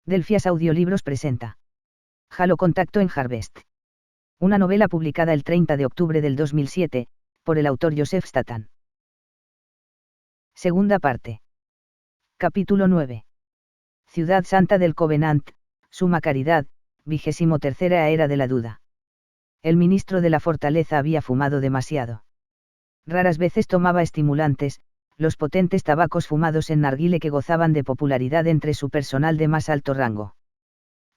Delphias Audiolibros presenta Halo Contacto en Harvest. Una novela publicada el 30 de octubre del 2007, por el autor Joseph Statham. Segunda parte. Capítulo 9. Ciudad Santa del Covenant, Suma Caridad, 23ª Era de la Duda. El ministro de la fortaleza había fumado demasiado. Raras veces tomaba estimulantes, los potentes tabacos fumados en narguile que gozaban de popularidad entre su personal de más alto rango.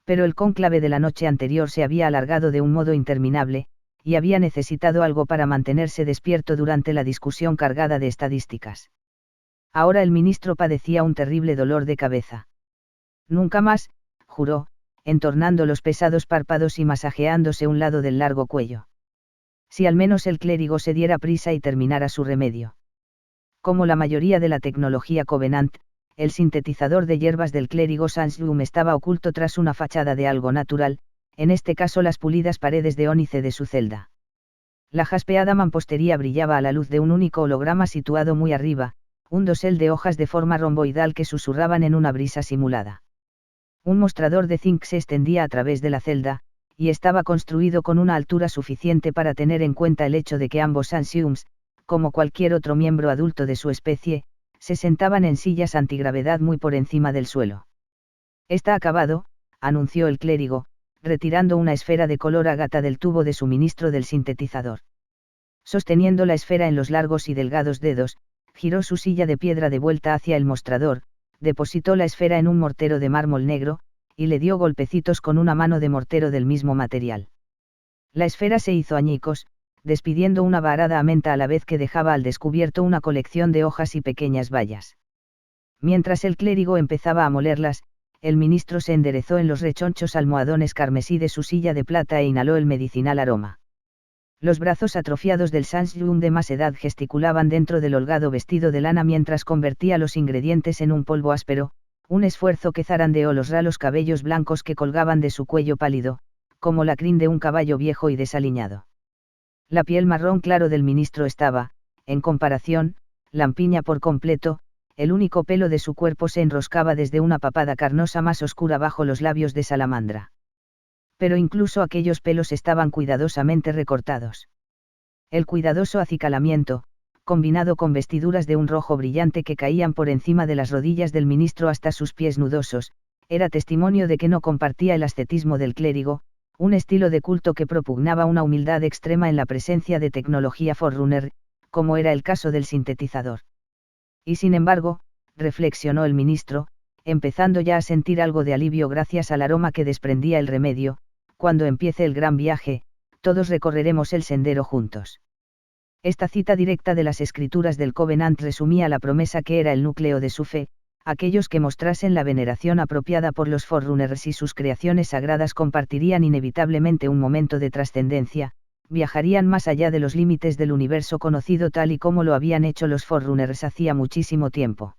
Pero el cónclave de la noche anterior se había alargado de un modo interminable, y había necesitado algo para mantenerse despierto durante la discusión cargada de estadísticas. Ahora el ministro padecía un terrible dolor de cabeza. Nunca más, juró, entornando los pesados párpados y masajeándose un lado del largo cuello. Si al menos el clérigo se diera prisa y terminara su remedio. Como la mayoría de la tecnología Covenant, el sintetizador de hierbas del clérigo Sandsloom estaba oculto tras una fachada de algo natural, en este caso las pulidas paredes de ónice de su celda. La jaspeada mampostería brillaba a la luz de un único holograma situado muy arriba, un dosel de hojas de forma romboidal que susurraban en una brisa simulada. Un mostrador de zinc se extendía a través de la celda, y estaba construido con una altura suficiente para tener en cuenta el hecho de que ambos Sandsooms, como cualquier otro miembro adulto de su especie, se sentaban en sillas antigravedad muy por encima del suelo. Está acabado, anunció el clérigo, retirando una esfera de color ágata del tubo de suministro del sintetizador. Sosteniendo la esfera en los largos y delgados dedos, giró su silla de piedra de vuelta hacia el mostrador, depositó la esfera en un mortero de mármol negro, y le dio golpecitos con una mano de mortero del mismo material. La esfera se hizo añicos, despidiendo una varada a menta a la vez que dejaba al descubierto una colección de hojas y pequeñas bayas. Mientras el clérigo empezaba a molerlas, el ministro se enderezó en los rechonchos almohadones carmesí de su silla de plata e inhaló el medicinal aroma. Los brazos atrofiados del Sandsloom de más edad gesticulaban dentro del holgado vestido de lana mientras convertía los ingredientes en un polvo áspero, un esfuerzo que zarandeó los ralos cabellos blancos que colgaban de su cuello pálido, como la crin de un caballo viejo y desaliñado. La piel marrón claro del ministro estaba, en comparación, lampiña por completo, el único pelo de su cuerpo se enroscaba desde una papada carnosa más oscura bajo los labios de salamandra. Pero incluso aquellos pelos estaban cuidadosamente recortados. El cuidadoso acicalamiento, combinado con vestiduras de un rojo brillante que caían por encima de las rodillas del ministro hasta sus pies nudosos, era testimonio de que no compartía el ascetismo del clérigo, un estilo de culto que propugnaba una humildad extrema en la presencia de tecnología Forerunner, como era el caso del sintetizador. Y sin embargo, reflexionó el ministro, empezando ya a sentir algo de alivio gracias al aroma que desprendía el remedio, cuando empiece el gran viaje, todos recorreremos el sendero juntos. Esta cita directa de las escrituras del Covenant resumía la promesa que era el núcleo de su fe: aquellos que mostrasen la veneración apropiada por los Forerunners y sus creaciones sagradas compartirían inevitablemente un momento de trascendencia, viajarían más allá de los límites del universo conocido tal y como lo habían hecho los Forerunners hacía muchísimo tiempo.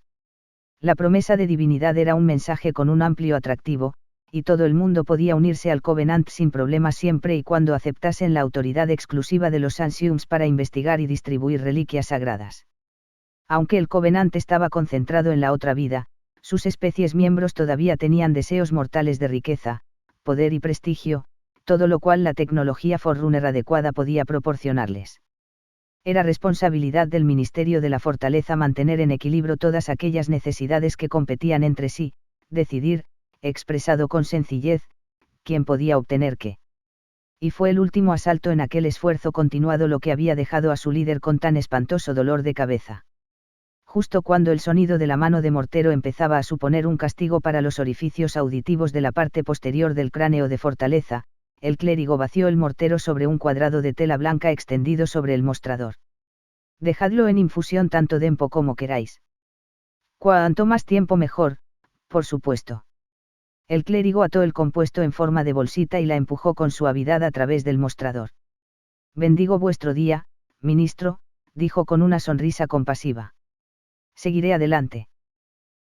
La promesa de divinidad era un mensaje con un amplio atractivo, y todo el mundo podía unirse al Covenant sin problemas siempre y cuando aceptasen la autoridad exclusiva de los Sandsooms para investigar y distribuir reliquias sagradas. Aunque el Covenant estaba concentrado en la otra vida, sus especies miembros todavía tenían deseos mortales de riqueza, poder y prestigio, todo lo cual la tecnología Forerunner adecuada podía proporcionarles. Era responsabilidad del Ministerio de la Fortaleza mantener en equilibrio todas aquellas necesidades que competían entre sí, decidir, expresado con sencillez, quién podía obtener qué. Y fue el último asalto en aquel esfuerzo continuado lo que había dejado a su líder con tan espantoso dolor de cabeza. Justo cuando el sonido de la mano de mortero empezaba a suponer un castigo para los orificios auditivos de la parte posterior del cráneo de Fortaleza, el clérigo vació el mortero sobre un cuadrado de tela blanca extendido sobre el mostrador. Dejadlo en infusión tanto tiempo como queráis. Cuanto más tiempo mejor, por supuesto. El clérigo ató el compuesto en forma de bolsita y la empujó con suavidad a través del mostrador. Bendigo vuestro día, ministro, dijo con una sonrisa compasiva. Seguiré adelante.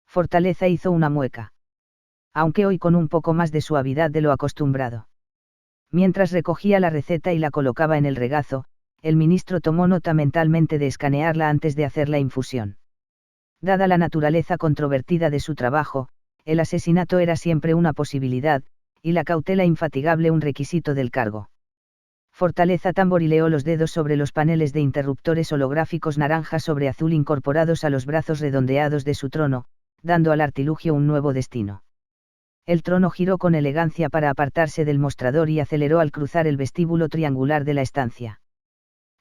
Fortaleza hizo una mueca. Aunque hoy con un poco más de suavidad de lo acostumbrado. Mientras recogía la receta y la colocaba en el regazo, el ministro tomó nota mentalmente de escanearla antes de hacer la infusión. Dada la naturaleza controvertida de su trabajo, el asesinato era siempre una posibilidad, y la cautela infatigable un requisito del cargo. Fortaleza tamborileó los dedos sobre los paneles de interruptores holográficos naranja sobre azul incorporados a los brazos redondeados de su trono, dando al artilugio un nuevo destino. El trono giró con elegancia para apartarse del mostrador y aceleró al cruzar el vestíbulo triangular de la estancia.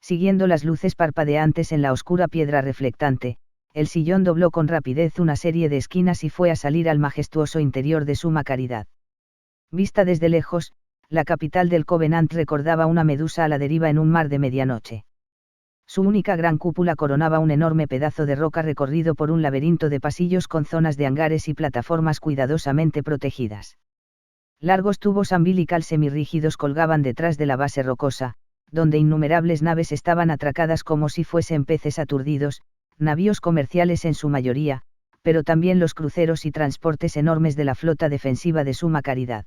Siguiendo las luces parpadeantes en la oscura piedra reflectante, el sillón dobló con rapidez una serie de esquinas y fue a salir al majestuoso interior de Suma Caridad. Vista desde lejos, la capital del Covenant recordaba una medusa a la deriva en un mar de medianoche. Su única gran cúpula coronaba un enorme pedazo de roca recorrido por un laberinto de pasillos con zonas de hangares y plataformas cuidadosamente protegidas. Largos tubos umbilical semirrígidos colgaban detrás de la base rocosa, donde innumerables naves estaban atracadas como si fuesen peces aturdidos, navíos comerciales en su mayoría, pero también los cruceros y transportes enormes de la flota defensiva de Suma Caridad.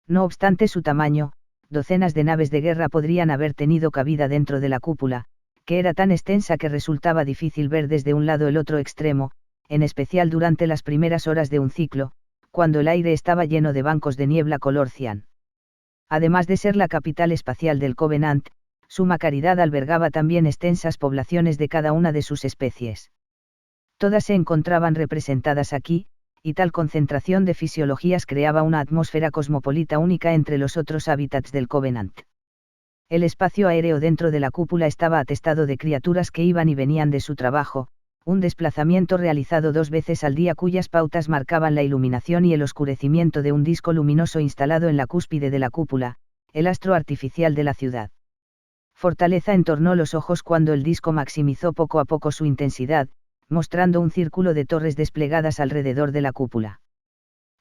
No obstante su tamaño, docenas de naves de guerra podrían haber tenido cabida dentro de la cúpula, que era tan extensa que resultaba difícil ver desde un lado el otro extremo, en especial durante las primeras horas de un ciclo, cuando el aire estaba lleno de bancos de niebla color cian. Además de ser la capital espacial del Covenant, Suma Caridad albergaba también extensas poblaciones de cada una de sus especies. Todas se encontraban representadas aquí, y tal concentración de fisiologías creaba una atmósfera cosmopolita única entre los otros hábitats del Covenant. El espacio aéreo dentro de la cúpula estaba atestado de criaturas que iban y venían de su trabajo, un desplazamiento realizado 2 veces al día cuyas pautas marcaban la iluminación y el oscurecimiento de un disco luminoso instalado en la cúspide de la cúpula, el astro artificial de la ciudad. Fortaleza entornó los ojos cuando el disco maximizó poco a poco su intensidad, mostrando un círculo de torres desplegadas alrededor de la cúpula.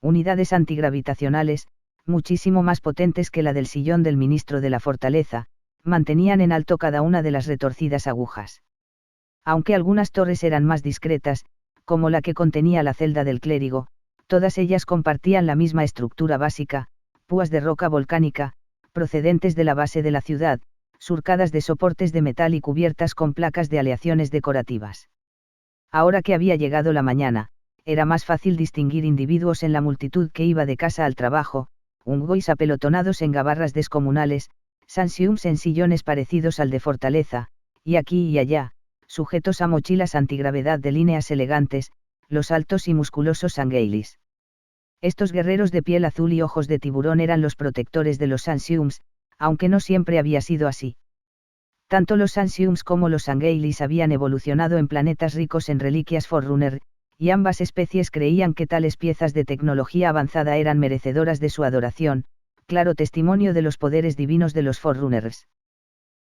Unidades antigravitacionales, muchísimo más potentes que la del sillón del ministro de la Fortaleza, mantenían en alto cada una de las retorcidas agujas. Aunque algunas torres eran más discretas, como la que contenía la celda del clérigo, todas ellas compartían la misma estructura básica, púas de roca volcánica, procedentes de la base de la ciudad, surcadas de soportes de metal y cubiertas con placas de aleaciones decorativas. Ahora que había llegado la mañana, era más fácil distinguir individuos en la multitud que iba de casa al trabajo, ungois apelotonados en gabarras descomunales, sansiums en sillones parecidos al de Fortaleza, y aquí y allá, sujetos a mochilas antigravedad de líneas elegantes, los altos y musculosos Sangheili. Estos guerreros de piel azul y ojos de tiburón eran los protectores de los Sansiums, aunque no siempre había sido así. Tanto los Sansiums como los Sangheili habían evolucionado en planetas ricos en reliquias Forerunner, y ambas especies creían que tales piezas de tecnología avanzada eran merecedoras de su adoración, claro testimonio de los poderes divinos de los Forerunners.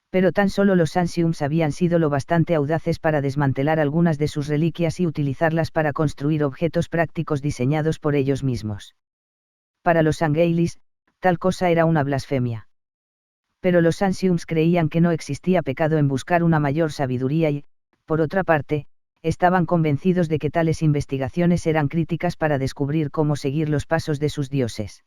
Pero tan solo los Sansiums habían sido lo bastante audaces para desmantelar algunas de sus reliquias y utilizarlas para construir objetos prácticos diseñados por ellos mismos. Para los Sangheili, tal cosa era una blasfemia. Pero los Sansiums creían que no existía pecado en buscar una mayor sabiduría y, por otra parte, estaban convencidos de que tales investigaciones eran críticas para descubrir cómo seguir los pasos de sus dioses.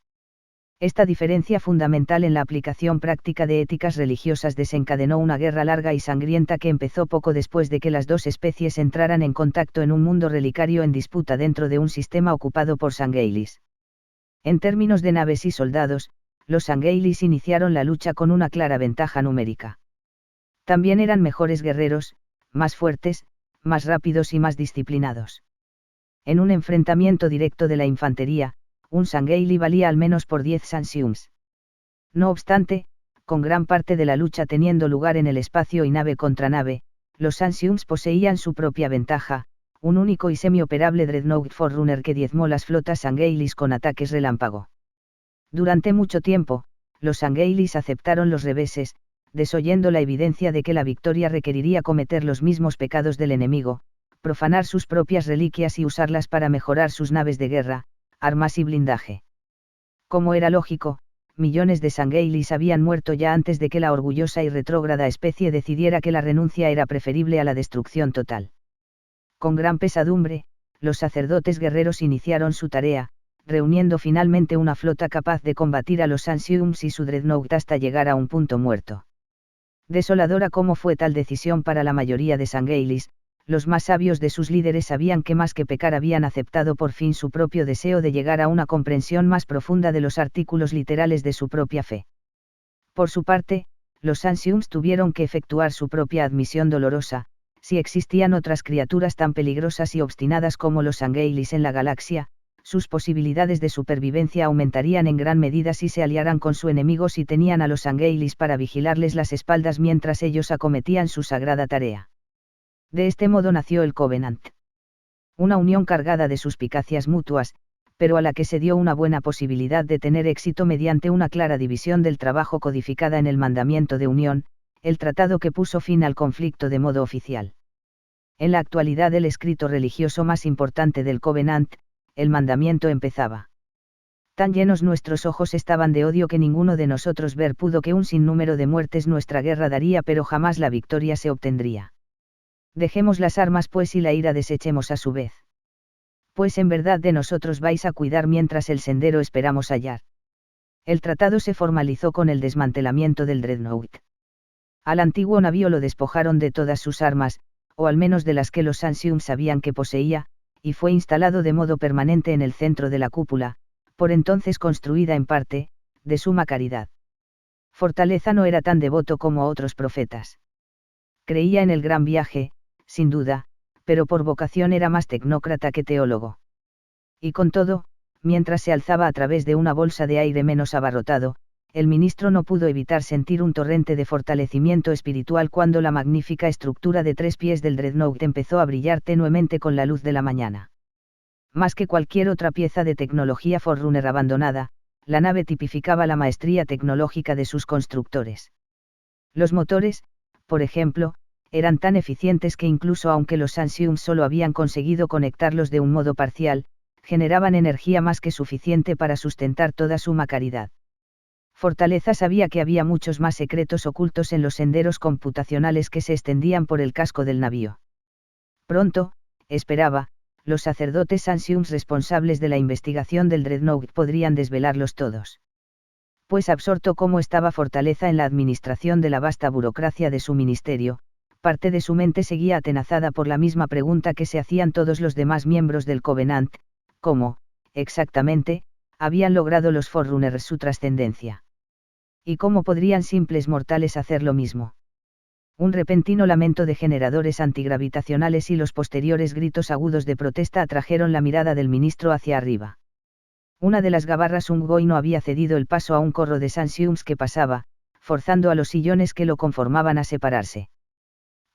Esta diferencia fundamental en la aplicación práctica de éticas religiosas desencadenó una guerra larga y sangrienta que empezó poco después de que las dos especies entraran en contacto en un mundo relicario en disputa dentro de un sistema ocupado por Sangheili. En términos de naves y soldados, los Sangheili iniciaron la lucha con una clara ventaja numérica. También eran mejores guerreros, más fuertes, más rápidos y más disciplinados. En un enfrentamiento directo de la infantería, un Sangheili valía al menos por 10 Sansiums. No obstante, con gran parte de la lucha teniendo lugar en el espacio y nave contra nave, los Sansiums poseían su propia ventaja, un único y semioperable Dreadnought Forerunner que diezmó las flotas Sangheilis con ataques relámpago. Durante mucho tiempo, los Sangheilis aceptaron los reveses, desoyendo la evidencia de que la victoria requeriría cometer los mismos pecados del enemigo, profanar sus propias reliquias y usarlas para mejorar sus naves de guerra, armas y blindaje. Como era lógico, millones de Sangheilis habían muerto ya antes de que la orgullosa y retrógrada especie decidiera que la renuncia era preferible a la destrucción total. Con gran pesadumbre, los sacerdotes guerreros iniciaron su tarea, reuniendo finalmente una flota capaz de combatir a los Sansiums y su Dreadnought hasta llegar a un punto muerto. Desoladora como fue tal decisión para la mayoría de Sangheilis, los más sabios de sus líderes sabían que más que pecar habían aceptado por fin su propio deseo de llegar a una comprensión más profunda de los artículos literales de su propia fe. Por su parte, los Ancients tuvieron que efectuar su propia admisión dolorosa: si existían otras criaturas tan peligrosas y obstinadas como los Angeilis en la galaxia, sus posibilidades de supervivencia aumentarían en gran medida si se aliaran con su enemigo, si tenían a los Angeilis para vigilarles las espaldas mientras ellos acometían su sagrada tarea. De este modo nació el Covenant. Una unión cargada de suspicacias mutuas, pero a la que se dio una buena posibilidad de tener éxito mediante una clara división del trabajo codificada en el Mandamiento de Unión, el tratado que puso fin al conflicto de modo oficial. En la actualidad el escrito religioso más importante del Covenant, el Mandamiento, empezaba. Tan llenos nuestros ojos estaban de odio que ninguno de nosotros ver pudo que un sinnúmero de muertes nuestra guerra daría, pero jamás la victoria se obtendría. Dejemos las armas pues y la ira desechemos a su vez. Pues en verdad de nosotros vais a cuidar mientras el sendero esperamos hallar. El tratado se formalizó con el desmantelamiento del Dreadnought. Al antiguo navío lo despojaron de todas sus armas, o al menos de las que los Ancients sabían que poseía, y fue instalado de modo permanente en el centro de la cúpula, por entonces construida en parte, de Suma Caridad. Fortaleza no era tan devoto como otros profetas. Creía en el gran viaje, sin duda, pero por vocación era más tecnócrata que teólogo. Y con todo, mientras se alzaba a través de una bolsa de aire menos abarrotado, el ministro no pudo evitar sentir un torrente de fortalecimiento espiritual cuando la magnífica estructura de 3 pies del Dreadnought empezó a brillar tenuemente con la luz de la mañana. Más que cualquier otra pieza de tecnología Forerunner abandonada, la nave tipificaba la maestría tecnológica de sus constructores. Los motores, por ejemplo, eran tan eficientes que incluso aunque los Ancients solo habían conseguido conectarlos de un modo parcial, generaban energía más que suficiente para sustentar toda Suma Caridad. Fortaleza sabía que había muchos más secretos ocultos en los senderos computacionales que se extendían por el casco del navío. Pronto, esperaba, los sacerdotes Ancients responsables de la investigación del Dreadnought podrían desvelarlos todos. Pues absorto como estaba Fortaleza en la administración de la vasta burocracia de su ministerio, parte de su mente seguía atenazada por la misma pregunta que se hacían todos los demás miembros del Covenant: ¿cómo, exactamente, habían logrado los Forerunners su trascendencia? ¿Y cómo podrían simples mortales hacer lo mismo? Un repentino lamento de generadores antigravitacionales y los posteriores gritos agudos de protesta atrajeron la mirada del ministro hacia arriba. Una de las gabarras Ungoi no había cedido el paso a un corro de Ancients que pasaba, forzando a los sillones que lo conformaban a separarse.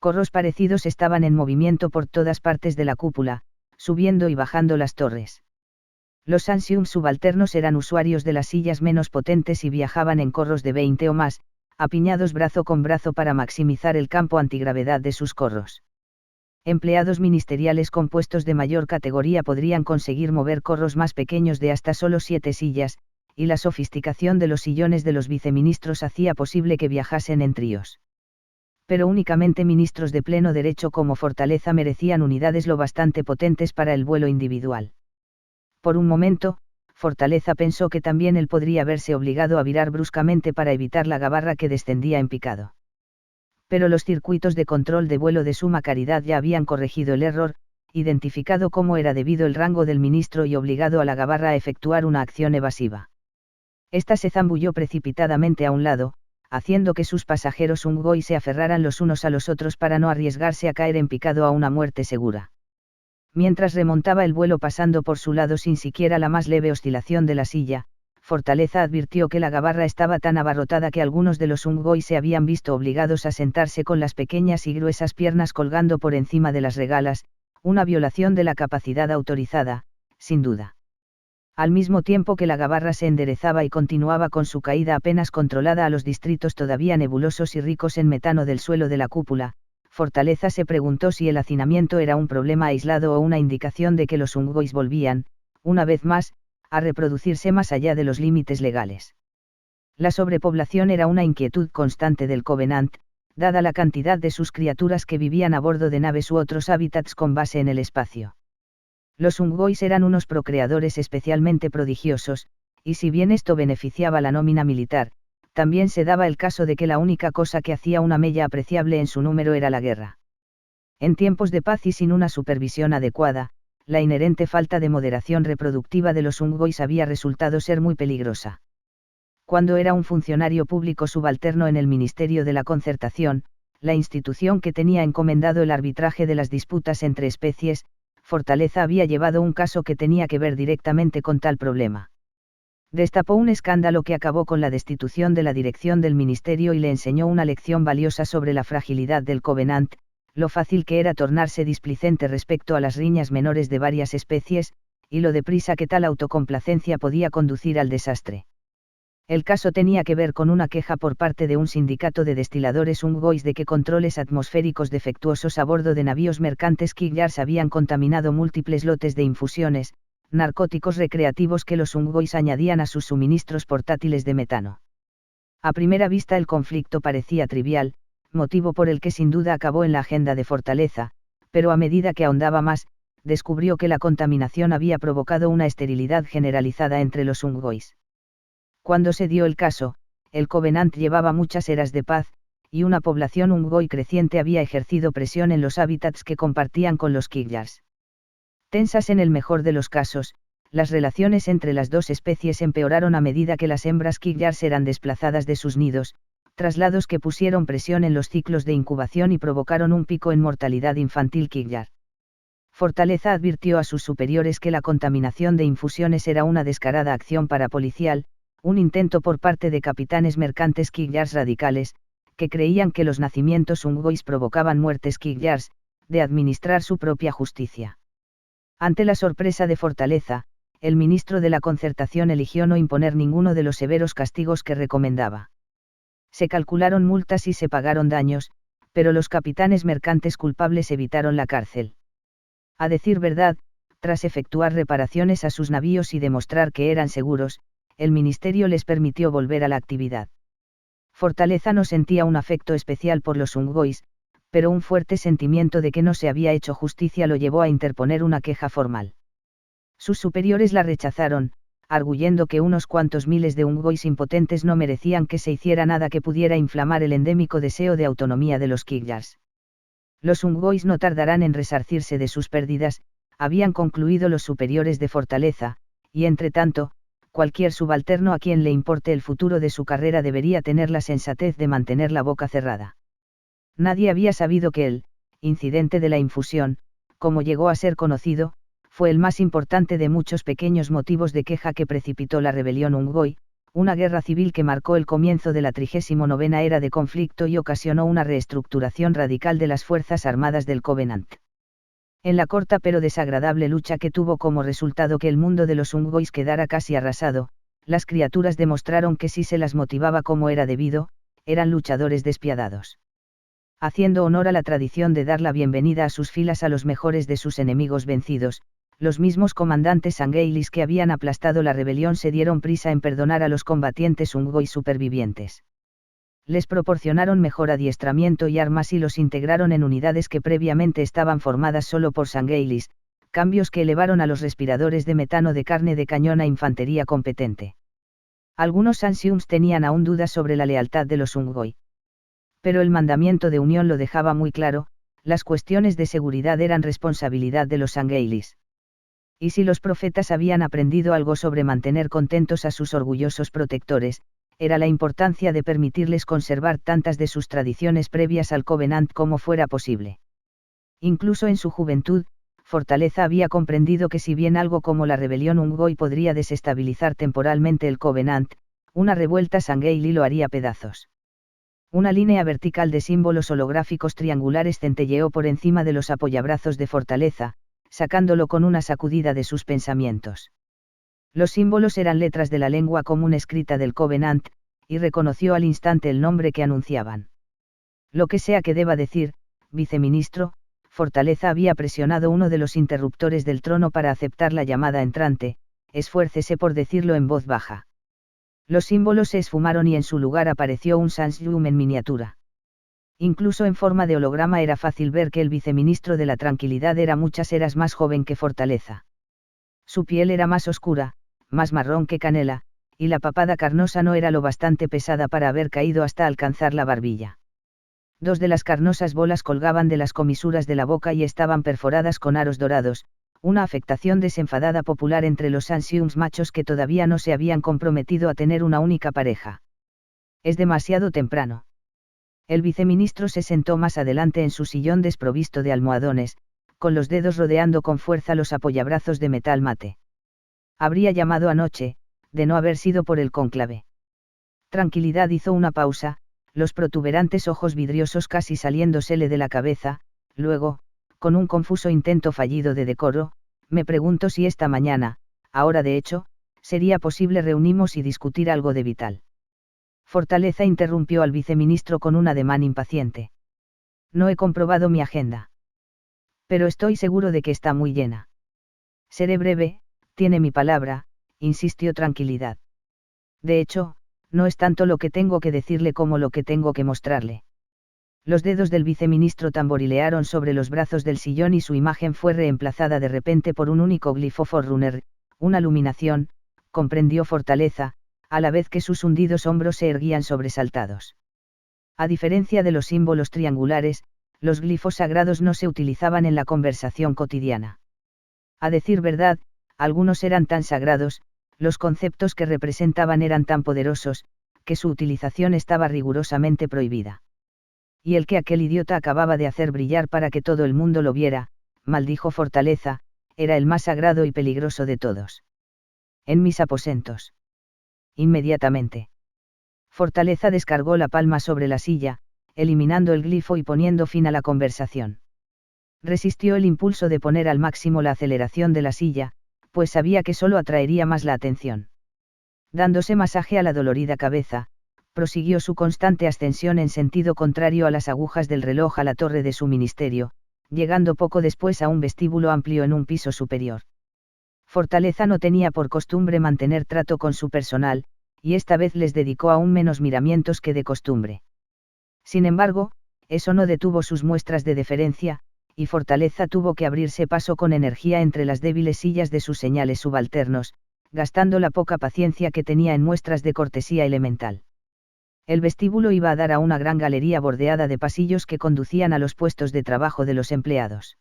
Corros parecidos estaban en movimiento por todas partes de la cúpula, subiendo y bajando las torres. Los Ancients subalternos eran usuarios de las sillas menos potentes y viajaban en corros de 20 o más, apiñados brazo con brazo para maximizar el campo antigravedad de sus corros. Empleados ministeriales con puestos de mayor categoría podrían conseguir mover corros más pequeños de hasta solo 7 sillas, y la sofisticación de los sillones de los viceministros hacía posible que viajasen en tríos. Pero únicamente ministros de pleno derecho como Fortaleza merecían unidades lo bastante potentes para el vuelo individual. Por un momento, Fortaleza pensó que también él podría verse obligado a virar bruscamente para evitar la gabarra que descendía en picado. Pero los circuitos de control de vuelo de Suma Caridad ya habían corregido el error, identificado cómo era debido el rango del ministro y obligado a la gabarra a efectuar una acción evasiva. Esta se zambulló precipitadamente a un lado, haciendo que sus pasajeros Ungoi se aferraran los unos a los otros para no arriesgarse a caer en picado a una muerte segura. Mientras remontaba el vuelo pasando por su lado sin siquiera la más leve oscilación de la silla, Fortaleza advirtió que la gabarra estaba tan abarrotada que algunos de los Ungoi se habían visto obligados a sentarse con las pequeñas y gruesas piernas colgando por encima de las regalas, una violación de la capacidad autorizada, sin duda. Al mismo tiempo que la gabarra se enderezaba y continuaba con su caída apenas controlada a los distritos todavía nebulosos y ricos en metano del suelo de la cúpula, Fortaleza se preguntó si el hacinamiento era un problema aislado o una indicación de que los Ungois volvían, una vez más, a reproducirse más allá de los límites legales. La sobrepoblación era una inquietud constante del Covenant, dada la cantidad de sus criaturas que vivían a bordo de naves u otros hábitats con base en el espacio. Los Ungois eran unos procreadores especialmente prodigiosos, y si bien esto beneficiaba la nómina militar, también se daba el caso de que la única cosa que hacía una mella apreciable en su número era la guerra. En tiempos de paz y sin una supervisión adecuada, la inherente falta de moderación reproductiva de los Unggois había resultado ser muy peligrosa. Cuando era un funcionario público subalterno en el Ministerio de la Concertación, la institución que tenía encomendado el arbitraje de las disputas entre especies, Fortaleza había llevado un caso que tenía que ver directamente con tal problema. Destapó un escándalo que acabó con la destitución de la dirección del ministerio y le enseñó una lección valiosa sobre la fragilidad del Covenant, lo fácil que era tornarse displicente respecto a las riñas menores de varias especies, y lo deprisa que tal autocomplacencia podía conducir al desastre. El caso tenía que ver con una queja por parte de un sindicato de destiladores Unggois de que controles atmosféricos defectuosos a bordo de navíos mercantes Kigyars habían contaminado múltiples lotes de infusiones, narcóticos recreativos que los Unggois añadían a sus suministros portátiles de metano. A primera vista el conflicto parecía trivial, motivo por el que sin duda acabó en la agenda de Fortaleza, pero a medida que ahondaba más, descubrió que la contaminación había provocado una esterilidad generalizada entre los Unggois. Cuando se dio el caso, el Covenant llevaba muchas eras de paz, y una población Unggoi creciente había ejercido presión en los hábitats que compartían con los Kigyars. Tensas en el mejor de los casos, las relaciones entre las dos especies empeoraron a medida que las hembras Kigyars eran desplazadas de sus nidos, traslados que pusieron presión en los ciclos de incubación y provocaron un pico en mortalidad infantil Kigyar. Fortaleza advirtió a sus superiores que la contaminación de infusiones era una descarada acción parapolicial, un intento por parte de capitanes mercantes Kigyars radicales, que creían que los nacimientos Unggois provocaban muertes Kigyars, de administrar su propia justicia. Ante la sorpresa de Fortaleza, el ministro de la Concertación eligió no imponer ninguno de los severos castigos que recomendaba. Se calcularon multas y se pagaron daños, pero los capitanes mercantes culpables evitaron la cárcel. A decir verdad, tras efectuar reparaciones a sus navíos y demostrar que eran seguros, el ministerio les permitió volver a la actividad. Fortaleza no sentía un afecto especial por los Unggois, pero un fuerte sentimiento de que no se había hecho justicia lo llevó a interponer una queja formal. Sus superiores la rechazaron, arguyendo que unos cuantos miles de Unggois impotentes no merecían que se hiciera nada que pudiera inflamar el endémico deseo de autonomía de los Kigyars. Los Unggois no tardarán en resarcirse de sus pérdidas, habían concluido los superiores de Fortaleza, y entre tanto, cualquier subalterno a quien le importe el futuro de su carrera debería tener la sensatez de mantener la boca cerrada. Nadie había sabido que el incidente de la infusión, como llegó a ser conocido, fue el más importante de muchos pequeños motivos de queja que precipitó la rebelión Unggoi, una guerra civil que marcó el comienzo de la 39ª era de conflicto y ocasionó una reestructuración radical de las Fuerzas Armadas del Covenant. En la corta pero desagradable lucha que tuvo como resultado que el mundo de los Unggois quedara casi arrasado, las criaturas demostraron que si se las motivaba como era debido, eran luchadores despiadados. Haciendo honor a la tradición de dar la bienvenida a sus filas a los mejores de sus enemigos vencidos, los mismos comandantes Angeilis que habían aplastado la rebelión se dieron prisa en perdonar a los combatientes Unggois supervivientes. Les proporcionaron mejor adiestramiento y armas y los integraron en unidades que previamente estaban formadas solo por Sangheili, cambios que elevaron a los respiradores de metano de carne de cañón a infantería competente. Algunos Sansiums tenían aún dudas sobre la lealtad de los Unggoi. Pero el mandamiento de unión lo dejaba muy claro, las cuestiones de seguridad eran responsabilidad de los Sangheilis. Y si los profetas habían aprendido algo sobre mantener contentos a sus orgullosos protectores, era la importancia de permitirles conservar tantas de sus tradiciones previas al Covenant como fuera posible. Incluso en su juventud, Fortaleza había comprendido que si bien algo como la rebelión Unggoi podría desestabilizar temporalmente el Covenant, una revuelta Sangheili lo haría pedazos. Una línea vertical de símbolos holográficos triangulares centelleó por encima de los apoyabrazos de Fortaleza, sacándolo con una sacudida de sus pensamientos. Los símbolos eran letras de la lengua común escrita del Covenant, y reconoció al instante el nombre que anunciaban. Lo que sea que deba decir, viceministro, Fortaleza había presionado uno de los interruptores del trono para aceptar la llamada entrante, esfuércese por decirlo en voz baja. Los símbolos se esfumaron y en su lugar apareció un Sansium en miniatura. Incluso en forma de holograma era fácil ver que el viceministro de la tranquilidad era muchas eras más joven que Fortaleza. Su piel era más oscura, más marrón que canela, y la papada carnosa no era lo bastante pesada para haber caído hasta alcanzar la barbilla. Dos de las carnosas bolas colgaban de las comisuras de la boca y estaban perforadas con aros dorados, una afectación desenfadada popular entre los ancianos machos que todavía no se habían comprometido a tener una única pareja. Es demasiado temprano. El viceministro se sentó más adelante en su sillón desprovisto de almohadones, con los dedos rodeando con fuerza los apoyabrazos de metal mate. Habría llamado anoche, de no haber sido por el cónclave. Tranquilidad hizo una pausa, los protuberantes ojos vidriosos casi saliéndosele de la cabeza, luego, con un confuso intento fallido de decoro, me pregunto si esta mañana, ahora de hecho, sería posible reunirnos y discutir algo de vital. Fortaleza interrumpió al viceministro con un ademán impaciente. No he comprobado mi agenda. Pero estoy seguro de que está muy llena. Seré breve, tiene mi palabra, insistió Tranquilidad. De hecho, no es tanto lo que tengo que decirle como lo que tengo que mostrarle. Los dedos del viceministro tamborilearon sobre los brazos del sillón y su imagen fue reemplazada de repente por un único glifo Forerunner, una iluminación, comprendió Fortaleza, a la vez que sus hundidos hombros se erguían sobresaltados. A diferencia de los símbolos triangulares, los glifos sagrados no se utilizaban en la conversación cotidiana. A decir verdad, algunos eran tan sagrados, los conceptos que representaban eran tan poderosos, que su utilización estaba rigurosamente prohibida. Y el que aquel idiota acababa de hacer brillar para que todo el mundo lo viera, maldijo Fortaleza, era el más sagrado y peligroso de todos. En mis aposentos. Inmediatamente. Fortaleza descargó la palma sobre la silla, eliminando el glifo y poniendo fin a la conversación. Resistió el impulso de poner al máximo la aceleración de la silla, pues sabía que solo atraería más la atención. Dándose masaje a la dolorida cabeza, prosiguió su constante ascensión en sentido contrario a las agujas del reloj a la torre de su ministerio, llegando poco después a un vestíbulo amplio en un piso superior. Fortaleza no tenía por costumbre mantener trato con su personal, y esta vez les dedicó aún menos miramientos que de costumbre. Sin embargo, eso no detuvo sus muestras de deferencia, y Fortaleza tuvo que abrirse paso con energía entre las débiles sillas de sus señales subalternos, gastando la poca paciencia que tenía en muestras de cortesía elemental. El vestíbulo iba a dar a una gran galería bordeada de pasillos que conducían a los puestos de trabajo de los empleados.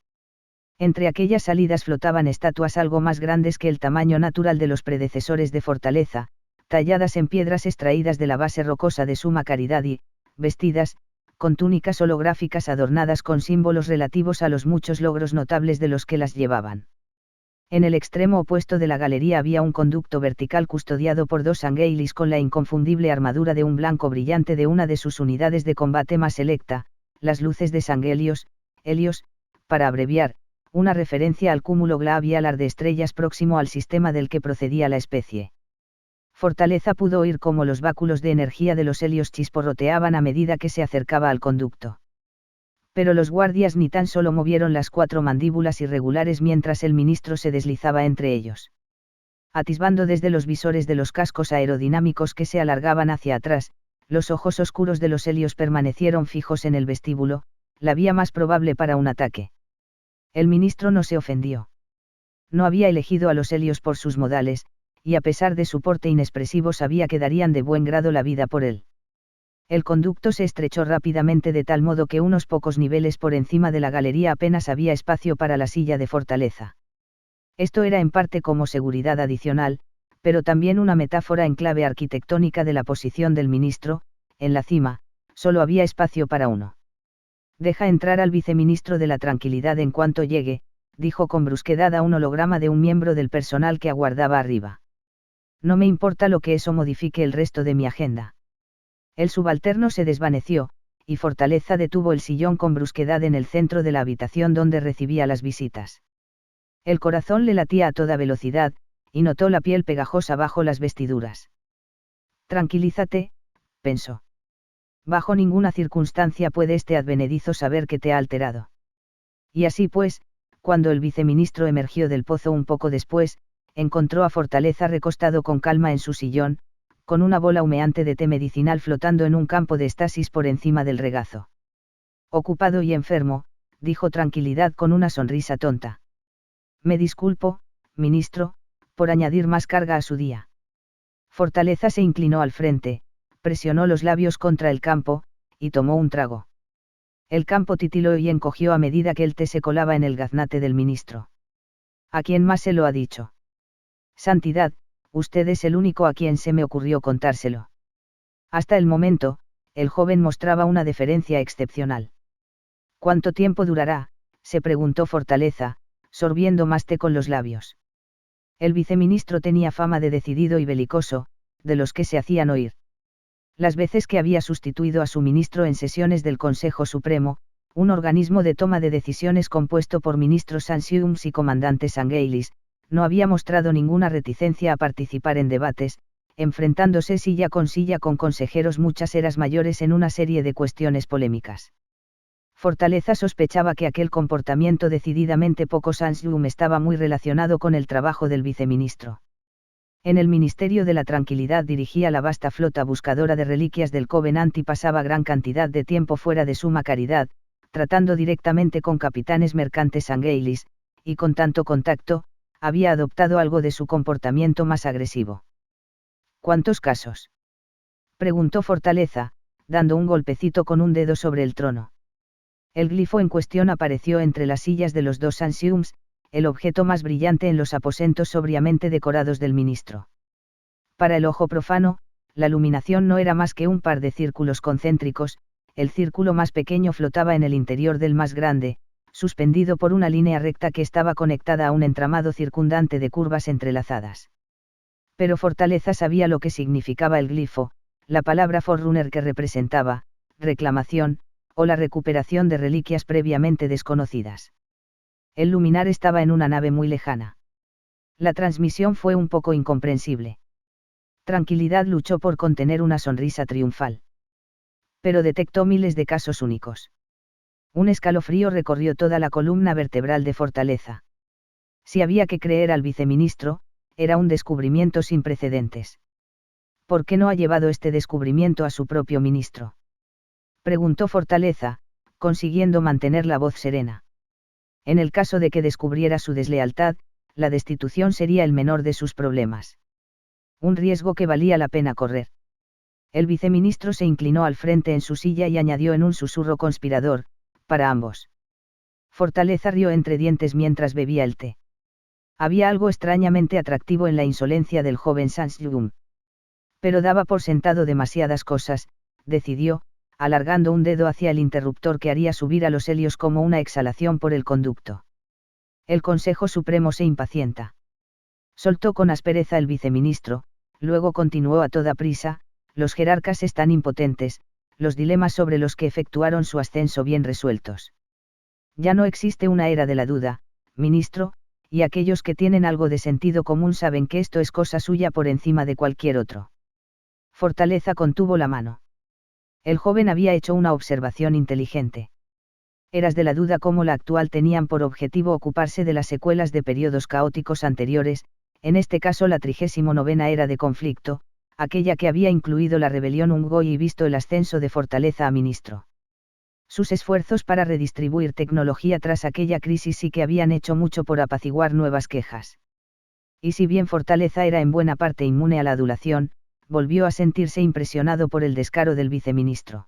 Entre aquellas salidas flotaban estatuas algo más grandes que el tamaño natural de los predecesores de Fortaleza, talladas en piedras extraídas de la base rocosa de Suma Caridad y, vestidas, con túnicas holográficas adornadas con símbolos relativos a los muchos logros notables de los que las llevaban. En el extremo opuesto de la galería había un conducto vertical custodiado por dos angeilis con la inconfundible armadura de un blanco brillante de una de sus unidades de combate más selecta, las luces de Sangelios, Helios, para abreviar, una referencia al cúmulo glaciar de estrellas próximo al sistema del que procedía la especie. Fortaleza pudo oír cómo los báculos de energía de los helios chisporroteaban a medida que se acercaba al conducto. Pero los guardias ni tan solo movieron las 4 mandíbulas irregulares mientras el ministro se deslizaba entre ellos. Atisbando desde los visores de los cascos aerodinámicos que se alargaban hacia atrás, los ojos oscuros de los helios permanecieron fijos en el vestíbulo, la vía más probable para un ataque. El ministro no se ofendió. No había elegido a los helios por sus modales, y a pesar de su porte inexpresivo sabía que darían de buen grado la vida por él. El conducto se estrechó rápidamente de tal modo que unos pocos niveles por encima de la galería apenas había espacio para la silla de Fortaleza. Esto era en parte como seguridad adicional, pero también una metáfora en clave arquitectónica de la posición del ministro. En la cima, solo había espacio para uno. Deja entrar al viceministro de la Tranquilidad en cuanto llegue, dijo con brusquedad a un holograma de un miembro del personal que aguardaba arriba. No me importa lo que eso modifique el resto de mi agenda. El subalterno se desvaneció, y Fortaleza detuvo el sillón con brusquedad en el centro de la habitación donde recibía las visitas. El corazón le latía a toda velocidad, y notó la piel pegajosa bajo las vestiduras. Tranquilízate, pensó. Bajo ninguna circunstancia puede este advenedizo saber que te ha alterado. Y así pues, cuando el viceministro emergió del pozo un poco después, encontró a Fortaleza recostado con calma en su sillón, con una bola humeante de té medicinal flotando en un campo de estasis por encima del regazo. Ocupado y enfermo, dijo Tranquilidad con una sonrisa tonta. Me disculpo, ministro, por añadir más carga a su día. Fortaleza se inclinó al frente, presionó los labios contra el campo, y tomó un trago. El campo titiló y encogió a medida que el té se colaba en el gaznate del ministro. ¿A quién más se lo ha dicho? Santidad, usted es el único a quien se me ocurrió contárselo. Hasta el momento, el joven mostraba una deferencia excepcional. ¿Cuánto tiempo durará?, se preguntó Fortaleza, sorbiendo más té con los labios. El viceministro tenía fama de decidido y belicoso, de los que se hacían oír. Las veces que había sustituido a su ministro en sesiones del Consejo Supremo, un organismo de toma de decisiones compuesto por ministros Sansiums y comandantes Angeilis, no había mostrado ninguna reticencia a participar en debates, enfrentándose silla con consejeros muchas eras mayores en una serie de cuestiones polémicas. Fortaleza sospechaba que aquel comportamiento decididamente poco Sansium estaba muy relacionado con el trabajo del viceministro. En el Ministerio de la Tranquilidad dirigía la vasta flota buscadora de reliquias del Covenant y pasaba gran cantidad de tiempo fuera de Suma Caridad, tratando directamente con capitanes mercantes Angeilis, y con tanto contacto, había adoptado algo de su comportamiento más agresivo. ¿Cuántos casos?, preguntó Fortaleza, dando un golpecito con un dedo sobre el trono. El glifo en cuestión apareció entre las sillas de los dos Sansiums, el objeto más brillante en los aposentos sobriamente decorados del ministro. Para el ojo profano, la iluminación no era más que un par de círculos concéntricos, el círculo más pequeño flotaba en el interior del más grande, suspendido por una línea recta que estaba conectada a un entramado circundante de curvas entrelazadas. Pero Fortaleza sabía lo que significaba el glifo, la palabra forerunner que representaba, reclamación, o la recuperación de reliquias previamente desconocidas. El luminar estaba en una nave muy lejana. La transmisión fue un poco incomprensible. Tranquilidad luchó por contener una sonrisa triunfal. Pero detectó miles de casos únicos. Un escalofrío recorrió toda la columna vertebral de Fortaleza. Si había que creer al viceministro, era un descubrimiento sin precedentes. ¿Por qué no ha llevado este descubrimiento a su propio ministro?, preguntó Fortaleza, consiguiendo mantener la voz serena. En el caso de que descubriera su deslealtad, la destitución sería el menor de sus problemas. Un riesgo que valía la pena correr. El viceministro se inclinó al frente en su silla y añadió en un susurro conspirador, para ambos. Fortaleza rió entre dientes mientras bebía el té. Había algo extrañamente atractivo en la insolencia del joven Sansium. Pero daba por sentado demasiadas cosas, decidió, alargando un dedo hacia el interruptor que haría subir a los helios como una exhalación por el conducto. El Consejo Supremo se impacienta. Soltó con aspereza el viceministro, luego continuó a toda prisa, los jerarcas están impotentes, los dilemas sobre los que efectuaron su ascenso bien resueltos. Ya no existe una era de la duda, ministro, y aquellos que tienen algo de sentido común saben que esto es cosa suya por encima de cualquier otro. Fortaleza contuvo la mano. El joven había hecho una observación inteligente. Eras de la duda como la actual tenían por objetivo ocuparse de las secuelas de periodos caóticos anteriores, en este caso la 39ª era de conflicto, aquella que había incluido la rebelión Ungoy y visto el ascenso de Fortaleza a ministro. Sus esfuerzos para redistribuir tecnología tras aquella crisis sí que habían hecho mucho por apaciguar nuevas quejas. Y si bien Fortaleza era en buena parte inmune a la adulación, volvió a sentirse impresionado por el descaro del viceministro.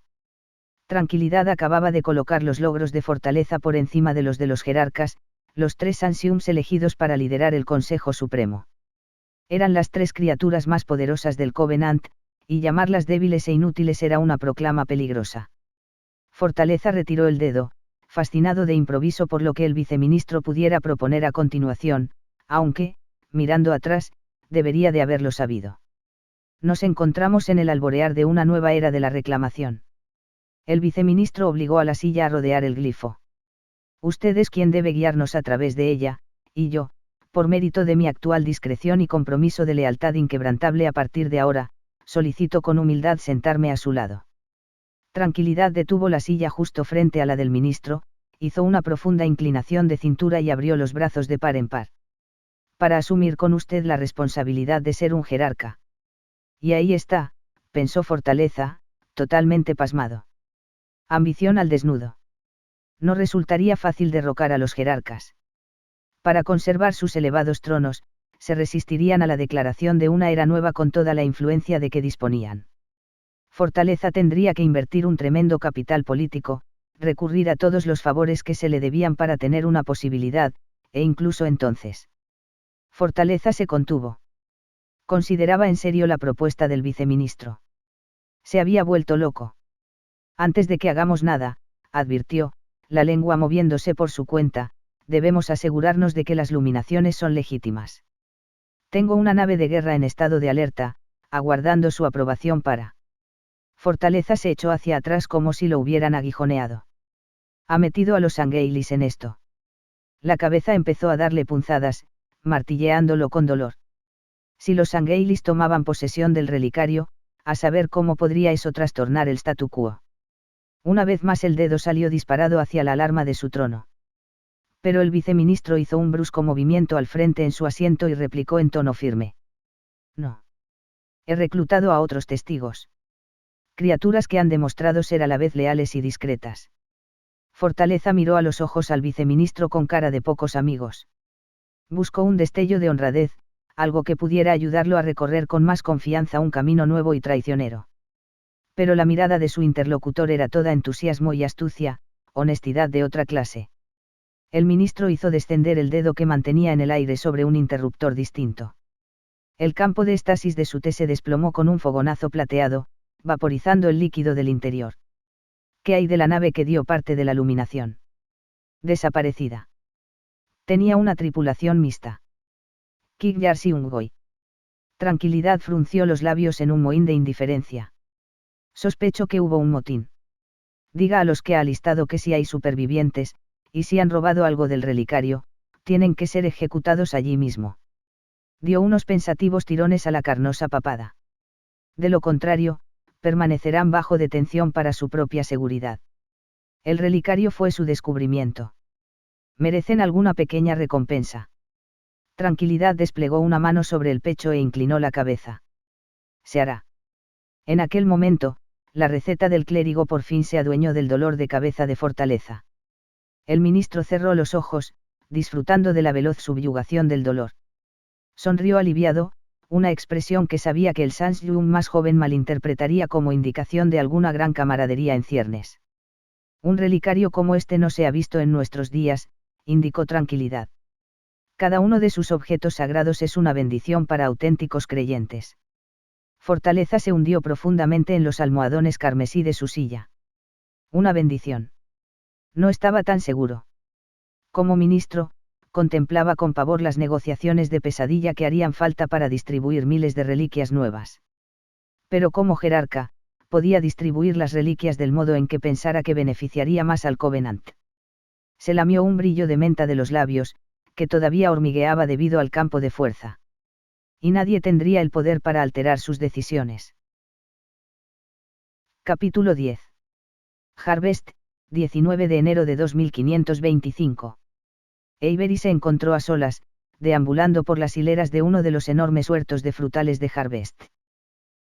Tranquilidad acababa de colocar los logros de Fortaleza por encima de los jerarcas, los tres Sansiums elegidos para liderar el Consejo Supremo. Eran las tres criaturas más poderosas del Covenant, y llamarlas débiles e inútiles era una proclama peligrosa. Fortaleza retiró el dedo, fascinado de improviso por lo que el viceministro pudiera proponer a continuación, aunque, mirando atrás, debería de haberlo sabido. Nos encontramos en el alborear de una nueva era de la reclamación. El viceministro obligó a la silla a rodear el glifo. Usted es quien debe guiarnos a través de ella, y yo, por mérito de mi actual discreción y compromiso de lealtad inquebrantable a partir de ahora, solicito con humildad sentarme a su lado. Tranquilidad detuvo la silla justo frente a la del ministro, hizo una profunda inclinación de cintura y abrió los brazos de par en par. Para asumir con usted la responsabilidad de ser un jerarca. Y ahí está, pensó Fortaleza, totalmente pasmado. Ambición al desnudo. No resultaría fácil derrocar a los jerarcas. Para conservar sus elevados tronos, se resistirían a la declaración de una era nueva con toda la influencia de que disponían. Fortaleza tendría que invertir un tremendo capital político, recurrir a todos los favores que se le debían para tener una posibilidad, e incluso entonces. Fortaleza se contuvo. Consideraba en serio la propuesta del viceministro. Se había vuelto loco. Antes de que hagamos nada, advirtió, la lengua moviéndose por su cuenta, debemos asegurarnos de que las luminaciones son legítimas. Tengo una nave de guerra en estado de alerta, aguardando su aprobación para. Fortaleza se echó hacia atrás como si lo hubieran aguijoneado. Ha metido a los Angeilis en esto. La cabeza empezó a darle punzadas, martilleándolo con dolor. Si los Angeilis tomaban posesión del relicario, a saber cómo podría eso trastornar el statu quo. Una vez más el dedo salió disparado hacia la alarma de su trono. Pero el viceministro hizo un brusco movimiento al frente en su asiento y replicó en tono firme. No. He reclutado a otros testigos. Criaturas que han demostrado ser a la vez leales y discretas. Fortaleza miró a los ojos al viceministro con cara de pocos amigos. Buscó un destello de honradez, algo que pudiera ayudarlo a recorrer con más confianza un camino nuevo y traicionero. Pero la mirada de su interlocutor era toda entusiasmo y astucia, honestidad de otra clase. El ministro hizo descender el dedo que mantenía en el aire sobre un interruptor distinto. El campo de estasis de su té se desplomó con un fogonazo plateado, vaporizando el líquido del interior. ¿Qué hay de la nave que dio parte de la iluminación? Desaparecida. Tenía una tripulación mixta. Kigyar Siungoi. Tranquilidad frunció los labios en un mohín de indiferencia. Sospecho que hubo un motín. Diga a los que ha alistado que si hay supervivientes, y si han robado algo del relicario, tienen que ser ejecutados allí mismo. Dio unos pensativos tirones a la carnosa papada. De lo contrario, permanecerán bajo detención para su propia seguridad. El relicario fue su descubrimiento. Merecen alguna pequeña recompensa. Tranquilidad desplegó una mano sobre el pecho e inclinó la cabeza. Se hará. En aquel momento, la receta del clérigo por fin se adueñó del dolor de cabeza de Fortaleza. El ministro cerró los ojos, disfrutando de la veloz subyugación del dolor. Sonrió aliviado, una expresión que sabía que el Sansyung más joven malinterpretaría como indicación de alguna gran camaradería en ciernes. Un relicario como este no se ha visto en nuestros días, indicó Tranquilidad. Cada uno de sus objetos sagrados es una bendición para auténticos creyentes. Fortaleza se hundió profundamente en los almohadones carmesí de su silla. Una bendición. No estaba tan seguro. Como ministro, contemplaba con pavor las negociaciones de pesadilla que harían falta para distribuir miles de reliquias nuevas. Pero como jerarca, podía distribuir las reliquias del modo en que pensara que beneficiaría más al Covenant. Se lamió un brillo de menta de los labios, que todavía hormigueaba debido al campo de fuerza. Y nadie tendría el poder para alterar sus decisiones. Capítulo 10. Harvest, 19 de enero de 2525. Avery se encontró a solas, deambulando por las hileras de uno de los enormes huertos de frutales de Harvest.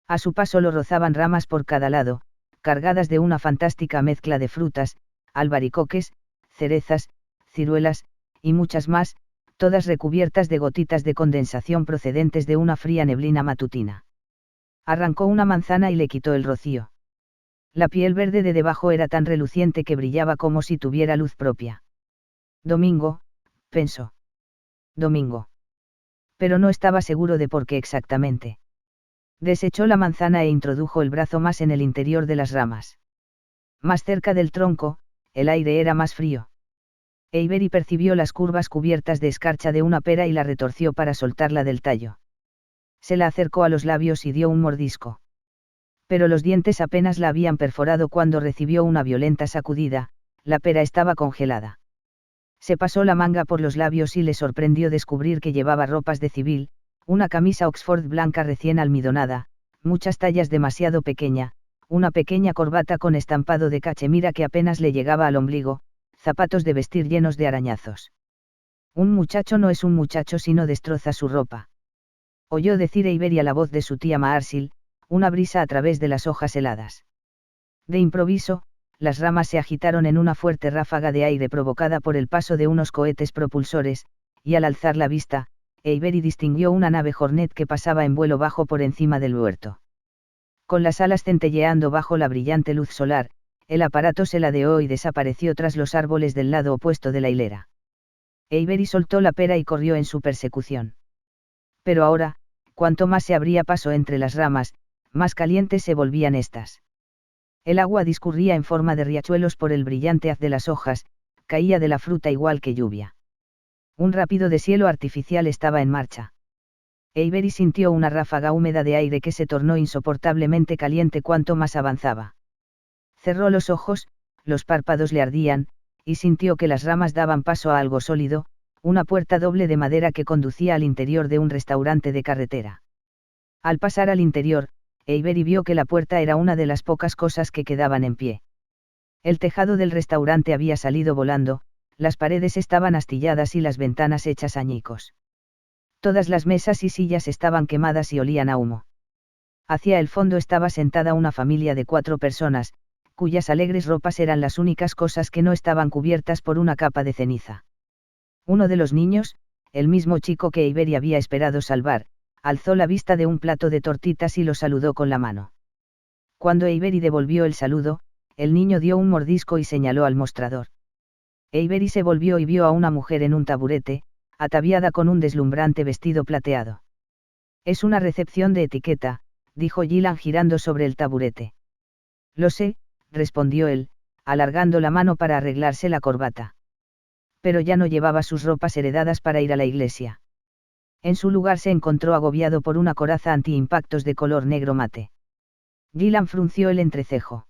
A su paso lo rozaban ramas por cada lado, cargadas de una fantástica mezcla de frutas, albaricoques, cerezas, ciruelas, y muchas más, todas recubiertas de gotitas de condensación procedentes de una fría neblina matutina. Arrancó una manzana y le quitó el rocío. La piel verde de debajo era tan reluciente que brillaba como si tuviera luz propia. Domingo, pensó. Domingo. Pero no estaba seguro de por qué exactamente. Desechó la manzana e introdujo el brazo más en el interior de las ramas. Más cerca del tronco, el aire era más frío. Avery percibió las curvas cubiertas de escarcha de una pera y la retorció para soltarla del tallo. Se la acercó a los labios y dio un mordisco. Pero los dientes apenas la habían perforado cuando recibió una violenta sacudida, la pera estaba congelada. Se pasó la manga por los labios y le sorprendió descubrir que llevaba ropas de civil, una camisa Oxford blanca recién almidonada, muchas tallas demasiado pequeña, una pequeña corbata con estampado de cachemira que apenas le llegaba al ombligo, zapatos de vestir llenos de arañazos. Un muchacho no es un muchacho si no destroza su ropa. Oyó decir Avery a la voz de su tía Maarsil, una brisa a través de las hojas heladas. De improviso, las ramas se agitaron en una fuerte ráfaga de aire provocada por el paso de unos cohetes propulsores, y al alzar la vista, Avery distinguió una nave Hornet que pasaba en vuelo bajo por encima del huerto. Con las alas centelleando bajo la brillante luz solar, El aparato se ladeó y desapareció tras los árboles del lado opuesto de la hilera. Avery soltó la pera y corrió en su persecución. Pero ahora, cuanto más se abría paso entre las ramas, más calientes se volvían estas. El agua discurría en forma de riachuelos por el brillante haz de las hojas, caía de la fruta igual que lluvia. Un rápido deshielo artificial estaba en marcha. Avery sintió una ráfaga húmeda de aire que se tornó insoportablemente caliente cuanto más avanzaba. Cerró los ojos, los párpados le ardían, y sintió que las ramas daban paso a algo sólido, una puerta doble de madera que conducía al interior de un restaurante de carretera. Al pasar al interior, Avery vio que la puerta era una de las pocas cosas que quedaban en pie. El tejado del restaurante había salido volando, las paredes estaban astilladas y las ventanas hechas añicos. Todas las mesas y sillas estaban quemadas y olían a humo. Hacia el fondo estaba sentada una familia de 4 personas, cuyas alegres ropas eran las únicas cosas que no estaban cubiertas por una capa de ceniza. Uno de los niños, el mismo chico que Avery había esperado salvar, alzó la vista de un plato de tortitas y lo saludó con la mano. Cuando Avery devolvió el saludo, el niño dio un mordisco y señaló al mostrador. Avery se volvió y vio a una mujer en un taburete, ataviada con un deslumbrante vestido plateado. Es una recepción de etiqueta, dijo Gillan girando sobre el taburete. Lo sé, respondió él, alargando la mano para arreglarse la corbata. Pero ya no llevaba sus ropas heredadas para ir a la iglesia. En su lugar se encontró agobiado por una coraza antiimpactos de color negro mate. Gillan frunció el entrecejo.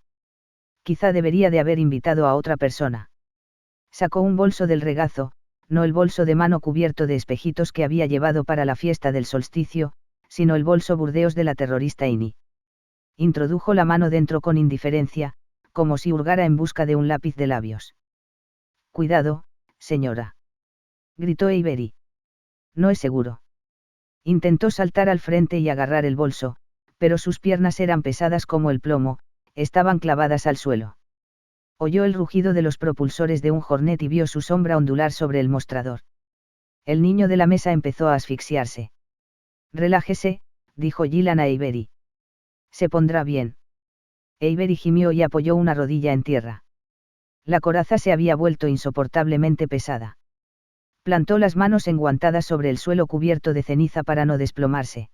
Quizá debería de haber invitado a otra persona. Sacó un bolso del regazo, no el bolso de mano cubierto de espejitos que había llevado para la fiesta del solsticio, sino el bolso burdeos de la terrorista Ini. Introdujo la mano dentro con indiferencia, como si hurgara en busca de un lápiz de labios. Cuidado, señora. Gritó Avery. No es seguro. Intentó saltar al frente y agarrar el bolso, pero sus piernas eran pesadas como el plomo, estaban clavadas al suelo. Oyó el rugido de los propulsores de un Hornet y vio su sombra ondular sobre el mostrador. El niño de la mesa empezó a asfixiarse. Relájese, dijo Gillan a Avery. Se pondrá bien. Avery gimió y apoyó una rodilla en tierra. La coraza se había vuelto insoportablemente pesada. Plantó las manos enguantadas sobre el suelo cubierto de ceniza para no desplomarse.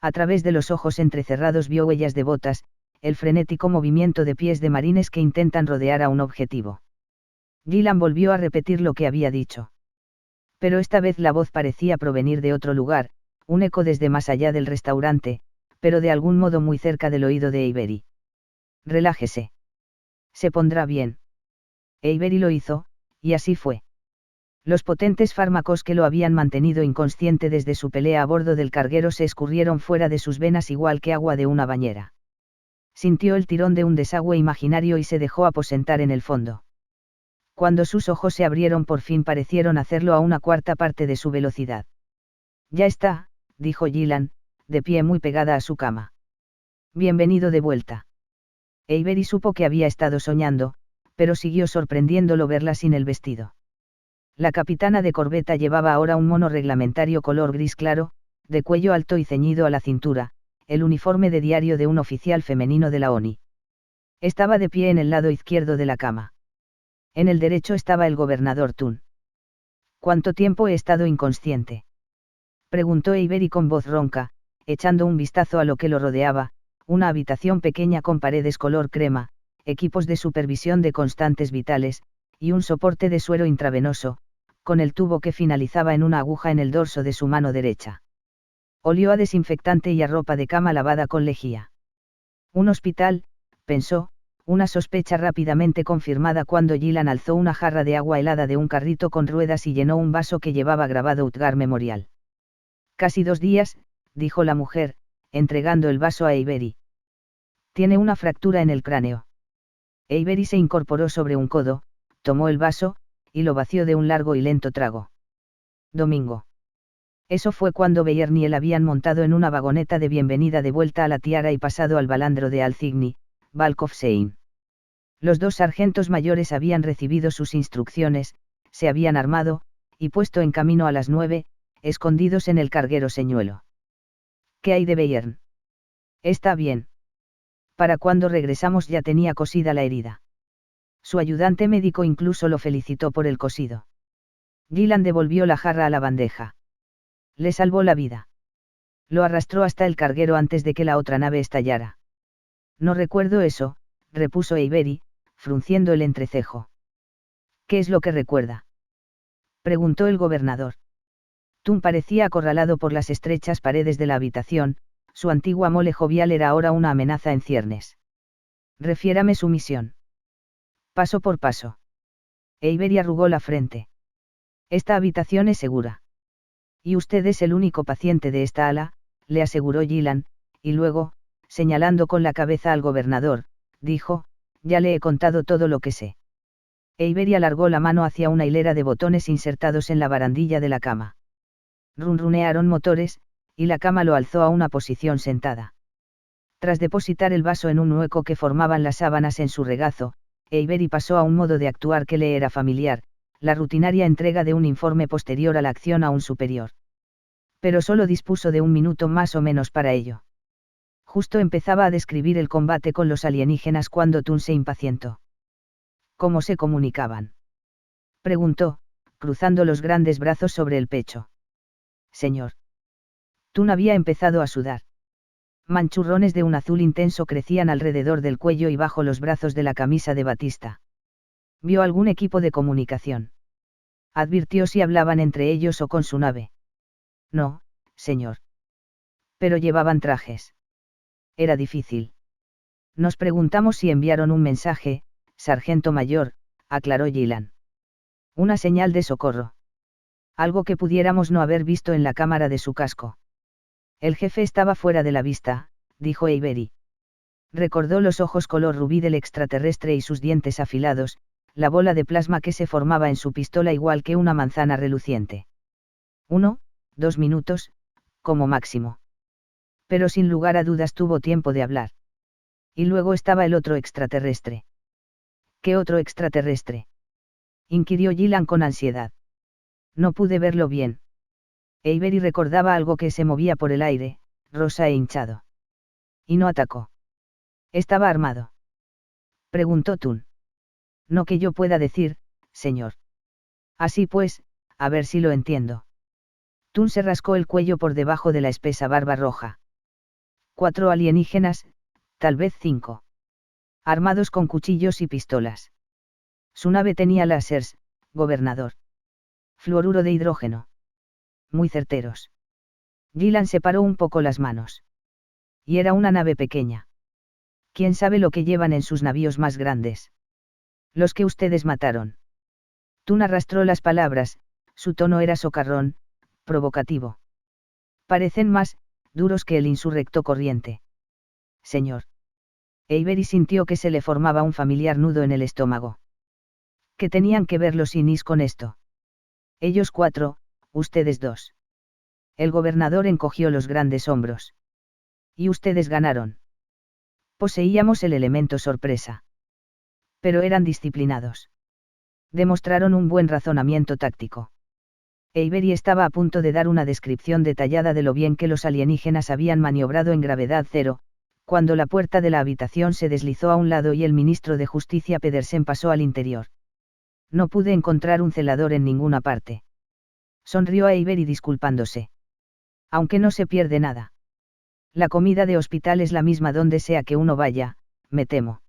A través de los ojos entrecerrados vio huellas de botas, el frenético movimiento de pies de marines que intentan rodear a un objetivo. Gillan volvió a repetir lo que había dicho. Pero esta vez la voz parecía provenir de otro lugar, un eco desde más allá del restaurante, pero de algún modo muy cerca del oído de Avery. Relájese. Se pondrá bien. Avery lo hizo, y así fue. Los potentes fármacos que lo habían mantenido inconsciente desde su pelea a bordo del carguero se escurrieron fuera de sus venas igual que agua de una bañera. Sintió el tirón de un desagüe imaginario y se dejó aposentar en el fondo. Cuando sus ojos se abrieron por fin parecieron hacerlo a una cuarta parte de su velocidad. Ya está, dijo Gillan, de pie muy pegada a su cama. Bienvenido de vuelta. Avery supo que había estado soñando, pero siguió sorprendiéndolo verla sin el vestido. La capitana de corbeta llevaba ahora un mono reglamentario color gris claro, de cuello alto y ceñido a la cintura, el uniforme de diario de un oficial femenino de la ONI. Estaba de pie en el lado izquierdo de la cama. En el derecho estaba el gobernador Tun. ¿Cuánto tiempo he estado inconsciente?, preguntó Avery con voz ronca, echando un vistazo a lo que lo rodeaba, una habitación pequeña con paredes color crema, equipos de supervisión de constantes vitales, y un soporte de suero intravenoso, con el tubo que finalizaba en una aguja en el dorso de su mano derecha. Olió a desinfectante y a ropa de cama lavada con lejía. Un hospital, pensó, una sospecha rápidamente confirmada cuando Gillan alzó una jarra de agua helada de un carrito con ruedas y llenó un vaso que llevaba grabado Utgar Memorial. Casi 2 días, dijo la mujer, entregando el vaso a Avery. Tiene una fractura en el cráneo. Avery se incorporó sobre un codo, tomó el vaso, y lo vació de un largo y lento trago. Domingo. Eso fue cuando Bayern y él habían montado en una vagoneta de bienvenida de vuelta a la Tiara y pasado al balandro de Alcigny, Valkofsein. Los 2 sargentos mayores habían recibido sus instrucciones, se habían armado, y puesto en camino a las 9, escondidos en el carguero señuelo. ¿Qué hay de Bayern? Está bien. Para cuando regresamos ya tenía cosida la herida. Su ayudante médico incluso lo felicitó por el cosido. Gillan devolvió la jarra a la bandeja. Le salvó la vida. Lo arrastró hasta el carguero antes de que la otra nave estallara. No recuerdo eso, repuso Avery, frunciendo el entrecejo. ¿Qué es lo que recuerda? Preguntó el gobernador. Tun parecía acorralado por las estrechas paredes de la habitación, su antigua mole jovial era ahora una amenaza en ciernes. Refiérame su misión. Paso por paso. Avery arrugó la frente. Esta habitación es segura. Y usted es el único paciente de esta ala, le aseguró Gillan, y luego, señalando con la cabeza al gobernador, dijo, ya le he contado todo lo que sé. Avery alargó la mano hacia una hilera de botones insertados en la barandilla de la cama. Runrunearon motores, y la cama lo alzó a una posición sentada. Tras depositar el vaso en un hueco que formaban las sábanas en su regazo, Avery pasó a un modo de actuar que le era familiar, la rutinaria entrega de un informe posterior a la acción a un superior. Pero solo dispuso de un minuto más o menos para ello. Justo empezaba a describir el combate con los alienígenas cuando Tun se impacientó. ¿Cómo se comunicaban? Preguntó, cruzando los grandes brazos sobre el pecho. Señor. Tun había empezado a sudar. Manchurrones de un azul intenso crecían alrededor del cuello y bajo los brazos de la camisa de batista. ¿Vio algún equipo de comunicación? Advirtió si hablaban entre ellos o con su nave. No, señor. Pero llevaban trajes. Era difícil. Nos preguntamos si enviaron un mensaje, sargento mayor, aclaró Gillan. Una señal de socorro. Algo que pudiéramos no haber visto en la cámara de su casco. El jefe estaba fuera de la vista, dijo Avery. Recordó los ojos color rubí del extraterrestre y sus dientes afilados, la bola de plasma que se formaba en su pistola igual que una manzana reluciente. 2 minutos, como máximo. Pero sin lugar a dudas tuvo tiempo de hablar. Y luego estaba el otro extraterrestre. ¿Qué otro extraterrestre? Inquirió Gillan con ansiedad. No pude verlo bien. Avery recordaba algo que se movía por el aire, rosa e hinchado. Y no atacó. ¿Estaba armado? Preguntó Tun. No que yo pueda decir, señor. Así pues, a ver si lo entiendo. Tun se rascó el cuello por debajo de la espesa barba roja. 4 alienígenas, tal vez 5. Armados con cuchillos y pistolas. Su nave tenía láseres, gobernador. Fluoruro de hidrógeno. Muy certeros. Gillan separó un poco las manos. Y era una nave pequeña. ¿Quién sabe lo que llevan en sus navíos más grandes? Los que ustedes mataron. Tun arrastró las palabras, su tono era socarrón, provocativo. Parecen más duros que el insurrecto corriente. Señor. Avery sintió que se le formaba un familiar nudo en el estómago. ¿Qué tenían que ver los Inis con esto? Ellos 4, ustedes 2. El gobernador encogió los grandes hombros. Y ustedes ganaron. Poseíamos el elemento sorpresa. Pero eran disciplinados. Demostraron un buen razonamiento táctico. Avery estaba a punto de dar una descripción detallada de lo bien que los alienígenas habían maniobrado en gravedad cero, cuando la puerta de la habitación se deslizó a un lado y el ministro de Justicia Pedersen pasó al interior. No pude encontrar un celador en ninguna parte. Sonrió a Avery disculpándose. Aunque no se pierde nada. La comida de hospital es la misma donde sea que uno vaya, me temo.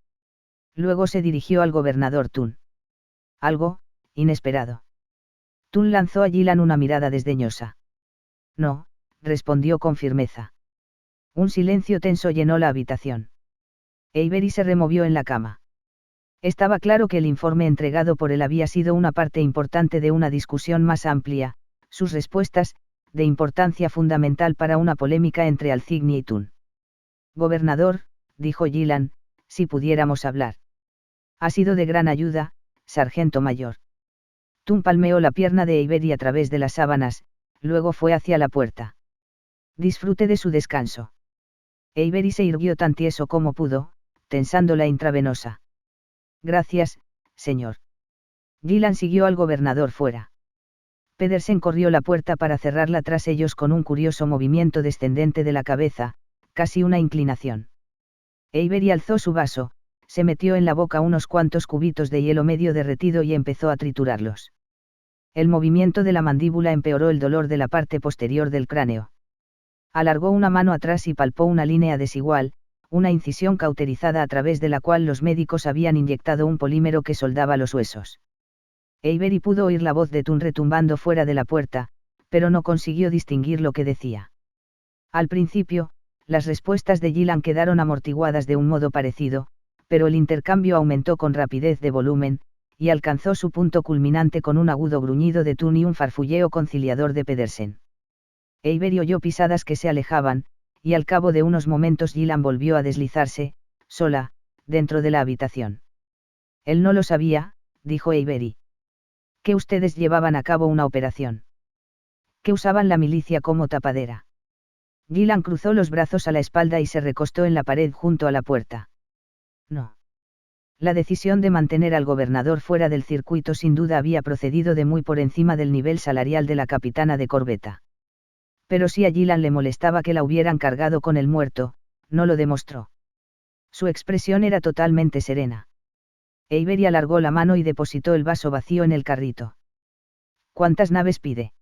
Luego se dirigió al gobernador Tun. Algo, inesperado. Tun lanzó a Gillan una mirada desdeñosa. No, respondió con firmeza. Un silencio tenso llenó la habitación. Avery se removió en la cama. Estaba claro que el informe entregado por él había sido una parte importante de una discusión más amplia, sus respuestas, de importancia fundamental para una polémica entre Alcigny y Tun. Gobernador, dijo Gillan, si pudiéramos hablar. Ha sido de gran ayuda, sargento mayor. Tun palmeó la pierna de Avery a través de las sábanas, luego fue hacia la puerta. Disfrute de su descanso. Avery se irguió tan tieso como pudo, tensando la intravenosa. Gracias, señor. Gillan siguió al gobernador fuera. Pedersen corrió la puerta para cerrarla tras ellos con un curioso movimiento descendente de la cabeza, casi una inclinación. Avery alzó su vaso, se metió en la boca unos cuantos cubitos de hielo medio derretido y empezó a triturarlos. El movimiento de la mandíbula empeoró el dolor de la parte posterior del cráneo. Alargó una mano atrás y palpó una línea desigual, una incisión cauterizada a través de la cual los médicos habían inyectado un polímero que soldaba los huesos. Avery pudo oír la voz de Tun retumbando fuera de la puerta, pero no consiguió distinguir lo que decía. Al principio, las respuestas de Gillan quedaron amortiguadas de un modo parecido, pero el intercambio aumentó con rapidez de volumen, y alcanzó su punto culminante con un agudo gruñido de Tun y un farfulleo conciliador de Pedersen. Avery oyó pisadas que se alejaban, y al cabo de unos momentos Gillan volvió a deslizarse, sola, dentro de la habitación. Él no lo sabía, dijo Avery. Que ustedes llevaban a cabo una operación. Que usaban la milicia como tapadera. Gillan cruzó los brazos a la espalda y se recostó en la pared junto a la puerta. No. La decisión de mantener al gobernador fuera del circuito sin duda había procedido de muy por encima del nivel salarial de la capitana de corbeta. Pero si a Gillan le molestaba que la hubieran cargado con el muerto, no lo demostró. Su expresión era totalmente serena. Avery alargó la mano y depositó el vaso vacío en el carrito. ¿Cuántas naves pide?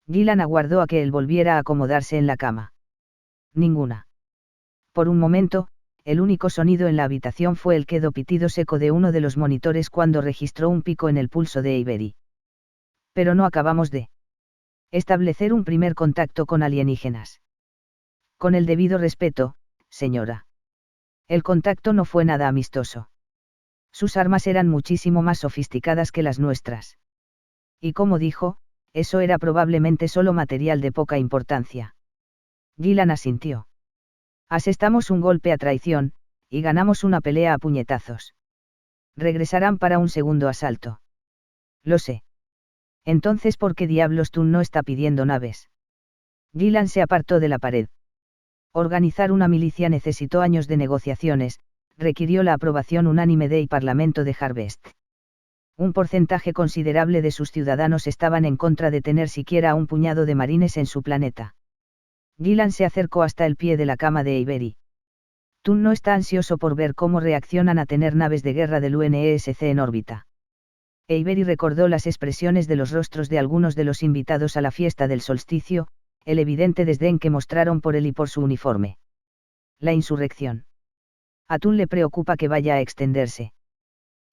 Gillan aguardó a que él volviera a acomodarse en la cama. Ninguna. Por un momento, el único sonido en la habitación fue el quedo pitido seco de uno de los monitores cuando registró un pico en el pulso de Avery. Pero no acabamos de establecer un primer contacto con alienígenas. Con el debido respeto, señora. El contacto no fue nada amistoso. Sus armas eran muchísimo más sofisticadas que las nuestras. Y como dijo, eso era probablemente solo material de poca importancia. Gillan asintió. Asestamos un golpe a traición, y ganamos una pelea a puñetazos. Regresarán para un segundo asalto. Lo sé. Entonces, ¿por qué diablos Tun no está pidiendo naves? Gillan se apartó de la pared. Organizar una milicia necesitó años de negociaciones, requirió la aprobación unánime del Parlamento de Harvest. Un porcentaje considerable de sus ciudadanos estaban en contra de tener siquiera un puñado de marines en su planeta. Gillan se acercó hasta el pie de la cama de Avery. Tun no está ansioso por ver cómo reaccionan a tener naves de guerra del UNESC en órbita. Avery recordó las expresiones de los rostros de algunos de los invitados a la fiesta del solsticio, el evidente desdén que mostraron por él y por su uniforme. La insurrección. A Tun le preocupa que vaya a extenderse.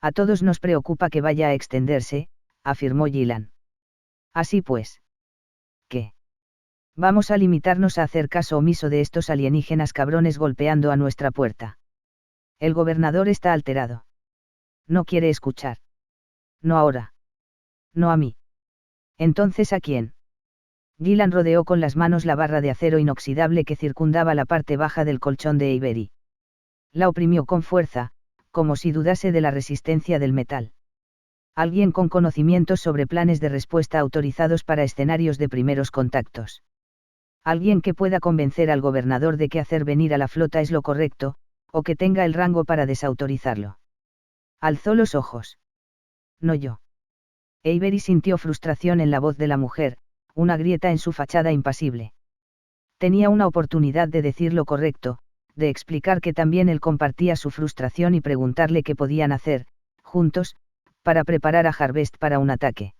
A todos nos preocupa que vaya a extenderse, afirmó Gillan. Así pues. ¿Qué? Vamos a limitarnos a hacer caso omiso de estos alienígenas cabrones golpeando a nuestra puerta. El gobernador está alterado. No quiere escuchar. No ahora. No a mí. Entonces, ¿a quién? Gillan rodeó con las manos la barra de acero inoxidable que circundaba la parte baja del colchón de Avery. La oprimió con fuerza, como si dudase de la resistencia del metal. Alguien con conocimientos sobre planes de respuesta autorizados para escenarios de primeros contactos. Alguien que pueda convencer al gobernador de que hacer venir a la flota es lo correcto, o que tenga el rango para desautorizarlo. Alzó los ojos. No yo. Avery sintió frustración en la voz de la mujer, una grieta en su fachada impasible. Tenía una oportunidad de decir lo correcto, de explicar que también él compartía su frustración y preguntarle qué podían hacer, juntos, para preparar a Harvest para un ataque.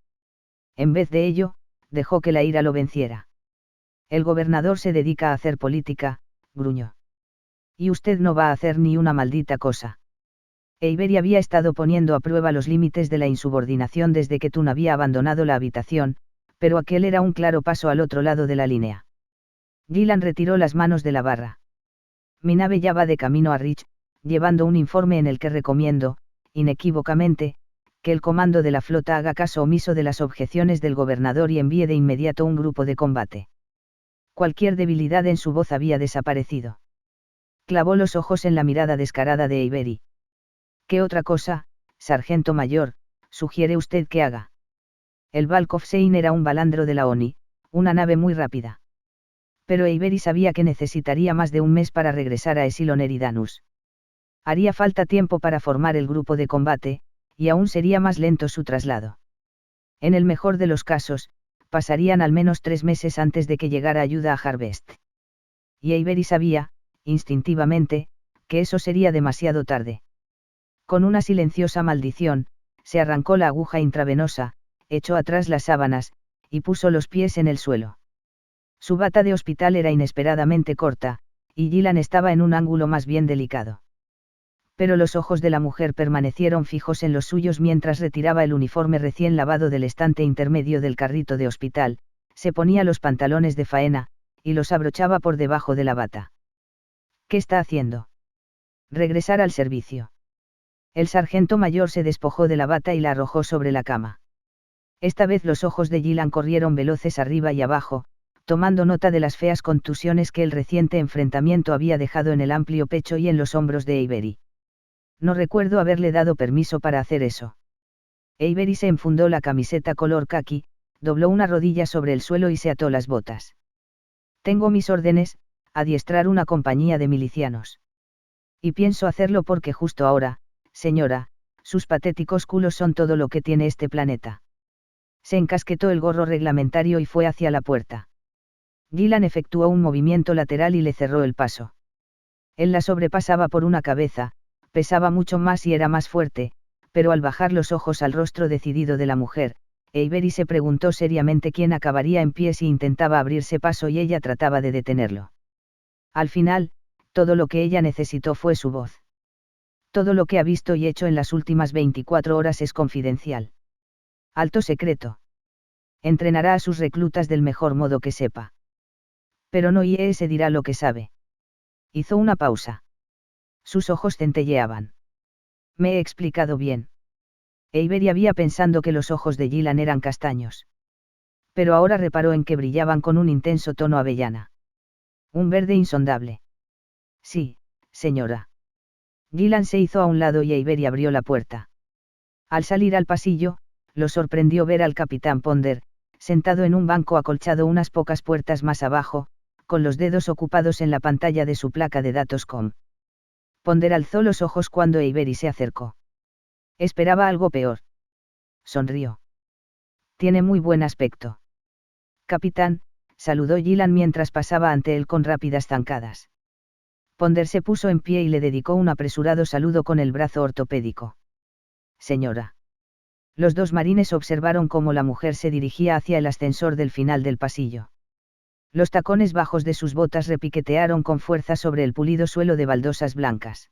En vez de ello, dejó que la ira lo venciera. El gobernador se dedica a hacer política, gruñó. Y usted no va a hacer ni una maldita cosa. Avery había estado poniendo a prueba los límites de la insubordinación desde que Tun había abandonado la habitación, pero aquel era un claro paso al otro lado de la línea. Gillan retiró las manos de la barra. Mi nave ya va de camino a Rich, llevando un informe en el que recomiendo, inequívocamente, que el comando de la flota haga caso omiso de las objeciones del gobernador y envíe de inmediato un grupo de combate. Cualquier debilidad en su voz había desaparecido. Clavó los ojos en la mirada descarada de Avery. ¿Qué otra cosa, sargento mayor, sugiere usted que haga? El Valk of Sein era un balandro de la ONI, una nave muy rápida. Pero Avery sabía que necesitaría más de un mes para regresar a Esilon Eridanus. Haría falta tiempo para formar el grupo de combate, y aún sería más lento su traslado. En el mejor de los casos, pasarían al menos 3 meses antes de que llegara ayuda a Harvest. Y Avery sabía, instintivamente, que eso sería demasiado tarde. Con una silenciosa maldición, se arrancó la aguja intravenosa, echó atrás las sábanas, y puso los pies en el suelo. Su bata de hospital era inesperadamente corta, y Gillan estaba en un ángulo más bien delicado. Pero los ojos de la mujer permanecieron fijos en los suyos mientras retiraba el uniforme recién lavado del estante intermedio del carrito de hospital, se ponía los pantalones de faena, y los abrochaba por debajo de la bata. ¿Qué está haciendo? Regresar al servicio. El sargento mayor se despojó de la bata y la arrojó sobre la cama. Esta vez los ojos de Gillan corrieron veloces arriba y abajo, tomando nota de las feas contusiones que el reciente enfrentamiento había dejado en el amplio pecho y en los hombros de Avery. No recuerdo haberle dado permiso para hacer eso. Avery se enfundó la camiseta color caqui, dobló una rodilla sobre el suelo y se ató las botas. Tengo mis órdenes, adiestrar una compañía de milicianos. Y pienso hacerlo porque justo ahora, señora, sus patéticos culos son todo lo que tiene este planeta. Se encasquetó el gorro reglamentario y fue hacia la puerta. Gillan efectuó un movimiento lateral y le cerró el paso. Él la sobrepasaba por una cabeza, pesaba mucho más y era más fuerte, pero al bajar los ojos al rostro decidido de la mujer, Avery se preguntó seriamente quién acabaría en pie si intentaba abrirse paso y ella trataba de detenerlo. Al final, todo lo que ella necesitó fue su voz. Todo lo que ha visto y hecho en las últimas 24 horas es confidencial. Alto secreto. Entrenará a sus reclutas del mejor modo que sepa. Pero no se dirá lo que sabe. Hizo una pausa. Sus ojos centelleaban. ¿Me he explicado bien? Avery había pensado que los ojos de Gillan eran castaños. Pero ahora reparó en que brillaban con un intenso tono avellana. Un verde insondable. Sí, señora. Gillan se hizo a un lado y Avery abrió la puerta. Al salir al pasillo, lo sorprendió ver al capitán Ponder, sentado en un banco acolchado unas pocas puertas más abajo, con los dedos ocupados en la pantalla de su placa de datos com. Ponder alzó los ojos cuando Avery se acercó. Esperaba algo peor. Sonrió. Tiene muy buen aspecto. Capitán, saludó Gillan mientras pasaba ante él con rápidas zancadas. Ponder se puso en pie y le dedicó un apresurado saludo con el brazo ortopédico. Señora. Los dos marines observaron cómo la mujer se dirigía hacia el ascensor del final del pasillo. Los tacones bajos de sus botas repiquetearon con fuerza sobre el pulido suelo de baldosas blancas.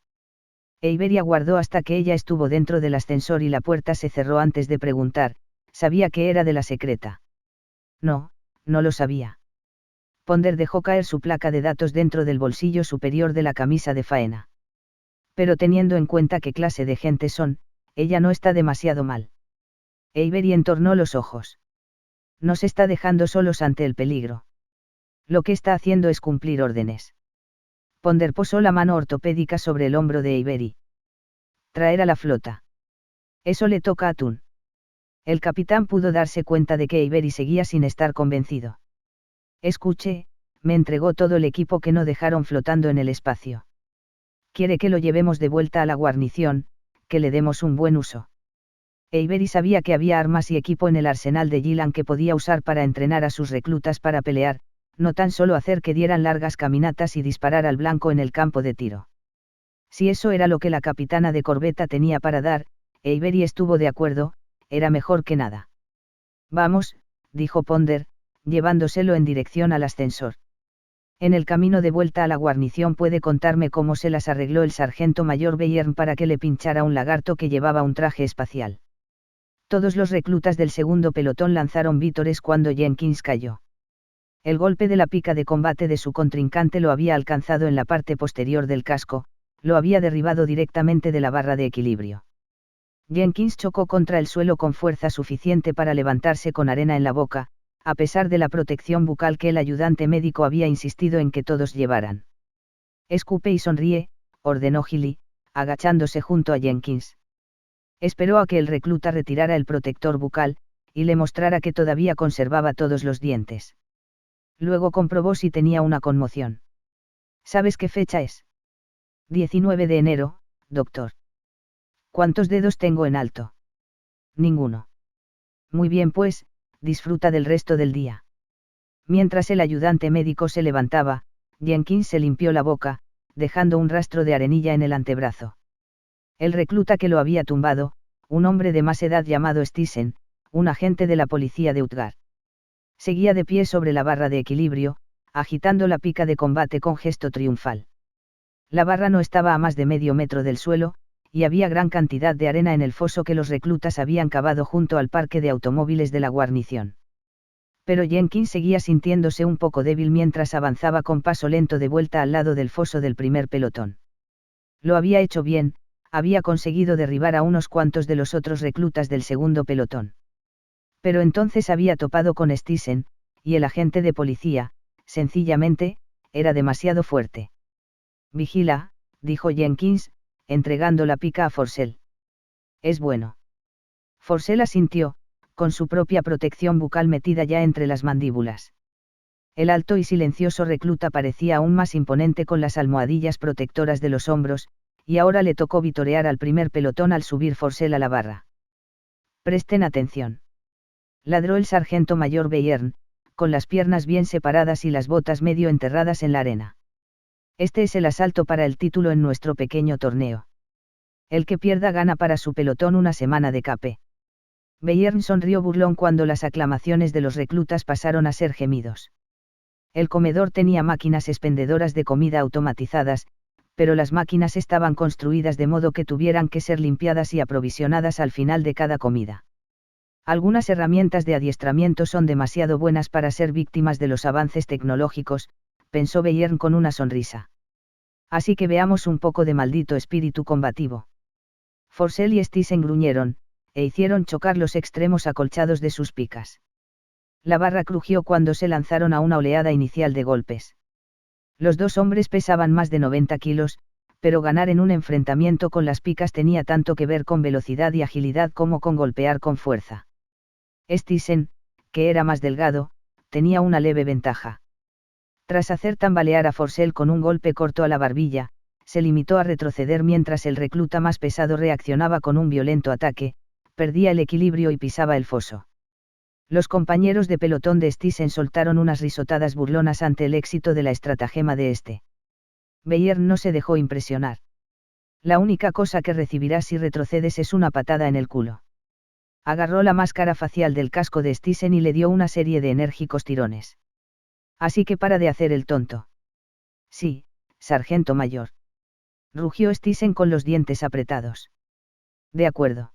Avery aguardó hasta que ella estuvo dentro del ascensor y la puerta se cerró antes de preguntar, ¿sabía que era de la secreta? No, no lo sabía. Ponder dejó caer su placa de datos dentro del bolsillo superior de la camisa de faena. Pero teniendo en cuenta qué clase de gente son, ella no está demasiado mal. Avery entornó los ojos. Nos está dejando solos ante el peligro. Lo que está haciendo es cumplir órdenes. Ponder posó la mano ortopédica sobre el hombro de Avery. Traer a la flota. Eso le toca a Tun. El capitán pudo darse cuenta de que Avery seguía sin estar convencido. Escuche, me entregó todo el equipo que no dejaron flotando en el espacio. Quiere que lo llevemos de vuelta a la guarnición, que le demos un buen uso. Avery sabía que había armas y equipo en el arsenal de Gillan que podía usar para entrenar a sus reclutas para pelear, no tan solo hacer que dieran largas caminatas y disparar al blanco en el campo de tiro. Si eso era lo que la capitana de corbeta tenía para dar, Avery estuvo de acuerdo, era mejor que nada. Vamos, dijo Ponder, llevándoselo en dirección al ascensor. En el camino de vuelta a la guarnición puede contarme cómo se las arregló el sargento mayor Bayern para que le pinchara un lagarto que llevaba un traje espacial. Todos los reclutas del segundo pelotón lanzaron vítores cuando Jenkins cayó. El golpe de la pica de combate de su contrincante lo había alcanzado en la parte posterior del casco, lo había derribado directamente de la barra de equilibrio. Jenkins chocó contra el suelo con fuerza suficiente para levantarse con arena en la boca, a pesar de la protección bucal que el ayudante médico había insistido en que todos llevaran. Escupe y sonríe, ordenó Gilly, agachándose junto a Jenkins. Esperó a que el recluta retirara el protector bucal, y le mostrara que todavía conservaba todos los dientes. Luego comprobó si tenía una conmoción. ¿Sabes qué fecha es? 19 de enero, doctor. ¿Cuántos dedos tengo en alto? Ninguno. Muy bien pues, disfruta del resto del día. Mientras el ayudante médico se levantaba, Jenkins se limpió la boca, dejando un rastro de arenilla en el antebrazo. El recluta que lo había tumbado, un hombre de más edad llamado Stisen, un agente de la policía de Utgard. Seguía de pie sobre la barra de equilibrio, agitando la pica de combate con gesto triunfal. La barra no estaba a más de medio metro del suelo, y había gran cantidad de arena en el foso que los reclutas habían cavado junto al parque de automóviles de la guarnición. Pero Jenkins seguía sintiéndose un poco débil mientras avanzaba con paso lento de vuelta al lado del foso del primer pelotón. Lo había hecho bien, había conseguido derribar a unos cuantos de los otros reclutas del segundo pelotón. Pero entonces había topado con Stisen, y el agente de policía, sencillamente, era demasiado fuerte. Vigila, dijo Jenkins, entregando la pica a Forsell. Es bueno. Forsell asintió, con su propia protección bucal metida ya entre las mandíbulas. El alto y silencioso recluta parecía aún más imponente con las almohadillas protectoras de los hombros, y ahora le tocó vitorear al primer pelotón al subir Forsell a la barra. Presten atención. Ladró el sargento mayor Bayern, con las piernas bien separadas y las botas medio enterradas en la arena. Este es el asalto para el título en nuestro pequeño torneo. El que pierda gana para su pelotón una semana de cape. Bayern sonrió burlón cuando las aclamaciones de los reclutas pasaron a ser gemidos. El comedor tenía máquinas expendedoras de comida automatizadas, pero las máquinas estaban construidas de modo que tuvieran que ser limpiadas y aprovisionadas al final de cada comida. Algunas herramientas de adiestramiento son demasiado buenas para ser víctimas de los avances tecnológicos, pensó Bayern con una sonrisa. Así que veamos un poco de maldito espíritu combativo. Forsell y Stisen gruñeron, e hicieron chocar los extremos acolchados de sus picas. La barra crujió cuando se lanzaron a una oleada inicial de golpes. Los dos hombres pesaban más de 90 kilos, pero ganar en un enfrentamiento con las picas tenía tanto que ver con velocidad y agilidad como con golpear con fuerza. Stisen, que era más delgado, tenía una leve ventaja. Tras hacer tambalear a Forsell con un golpe corto a la barbilla, se limitó a retroceder mientras el recluta más pesado reaccionaba con un violento ataque, perdía el equilibrio y pisaba el foso. Los compañeros de pelotón de Stisen soltaron unas risotadas burlonas ante el éxito de la estratagema de este. Bayern no se dejó impresionar. La única cosa que recibirás si retrocedes es una patada en el culo. Agarró la máscara facial del casco de Stisen y le dio una serie de enérgicos tirones. Así que para de hacer el tonto. Sí, sargento mayor. Rugió Stisen con los dientes apretados. De acuerdo.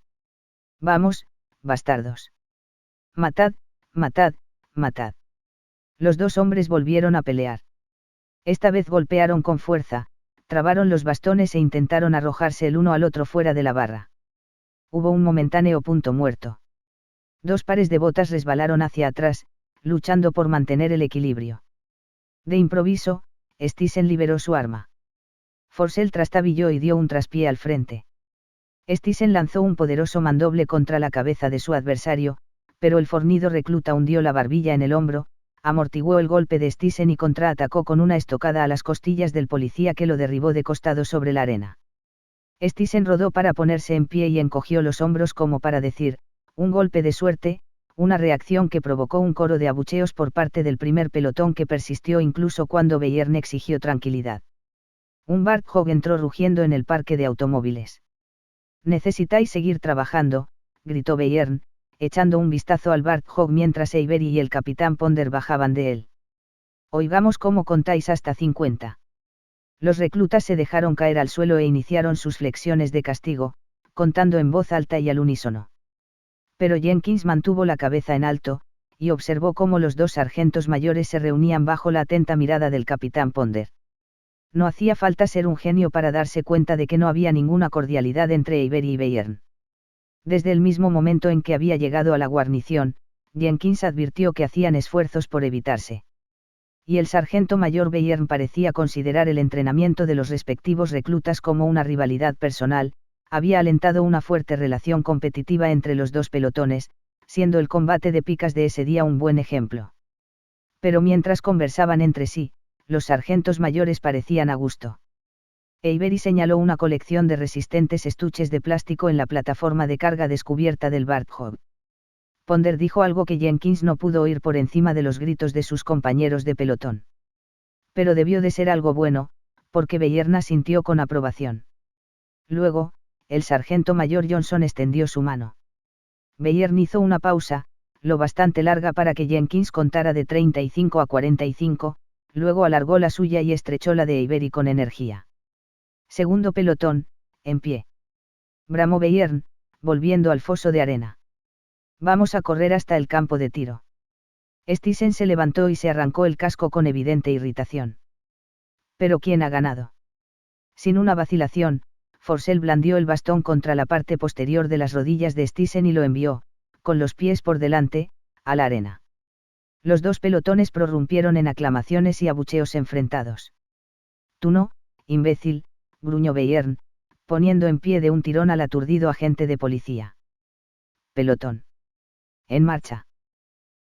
Vamos, bastardos. Matad, matad, matad. Los dos hombres volvieron a pelear. Esta vez golpearon con fuerza, trabaron los bastones e intentaron arrojarse el uno al otro fuera de la barra. Hubo un momentáneo punto muerto. Dos pares de botas resbalaron hacia atrás, luchando por mantener el equilibrio. De improviso, Stisen liberó su arma. Forsell trastabilló y dio un traspié al frente. Stisen lanzó un poderoso mandoble contra la cabeza de su adversario, pero el fornido recluta hundió la barbilla en el hombro, amortiguó el golpe de Stisen y contraatacó con una estocada a las costillas del policía que lo derribó de costado sobre la arena. Stisen rodó para ponerse en pie y encogió los hombros como para decir, un golpe de suerte, una reacción que provocó un coro de abucheos por parte del primer pelotón que persistió incluso cuando Bayern exigió tranquilidad. Un Warthog entró rugiendo en el parque de automóviles. Necesitáis seguir trabajando, gritó Bayern, echando un vistazo al Warthog mientras Avery y el capitán Ponder bajaban de él. Oigamos cómo contáis hasta 50. Los reclutas se dejaron caer al suelo e iniciaron sus flexiones de castigo, contando en voz alta y al unísono. Pero Jenkins mantuvo la cabeza en alto, y observó cómo los dos sargentos mayores se reunían bajo la atenta mirada del capitán Ponder. No hacía falta ser un genio para darse cuenta de que no había ninguna cordialidad entre Avery y Bayern. Desde el mismo momento en que había llegado a la guarnición, Jenkins advirtió que hacían esfuerzos por evitarse. Y el sargento mayor Bayern parecía considerar el entrenamiento de los respectivos reclutas como una rivalidad personal, había alentado una fuerte relación competitiva entre los dos pelotones, siendo el combate de picas de ese día un buen ejemplo. Pero mientras conversaban entre sí, los sargentos mayores parecían a gusto. Avery señaló una colección de resistentes estuches de plástico en la plataforma de carga descubierta del Warthog. Ponder dijo algo que Jenkins no pudo oír por encima de los gritos de sus compañeros de pelotón. Pero debió de ser algo bueno, Porque Bayern asintió con aprobación. Luego, el sargento mayor Johnson extendió su mano. Bayern hizo una pausa, lo bastante larga para que Jenkins contara de 35 a 45, luego alargó la suya y estrechó la de Avery con energía. Segundo pelotón, en pie. Bramó Bayern, volviendo al foso de arena. Vamos a correr hasta el campo de tiro. Stisen se levantó y se arrancó el casco con evidente irritación. ¿Pero quién ha ganado? Sin una vacilación, Forsell blandió el bastón contra la parte posterior de las rodillas de Stisen y lo envió, con los pies por delante, a la arena. Los dos pelotones prorrumpieron en aclamaciones y abucheos enfrentados. Tú no, imbécil, gruñó Bayern, poniendo en pie de un tirón al aturdido agente de policía. Pelotón. En marcha.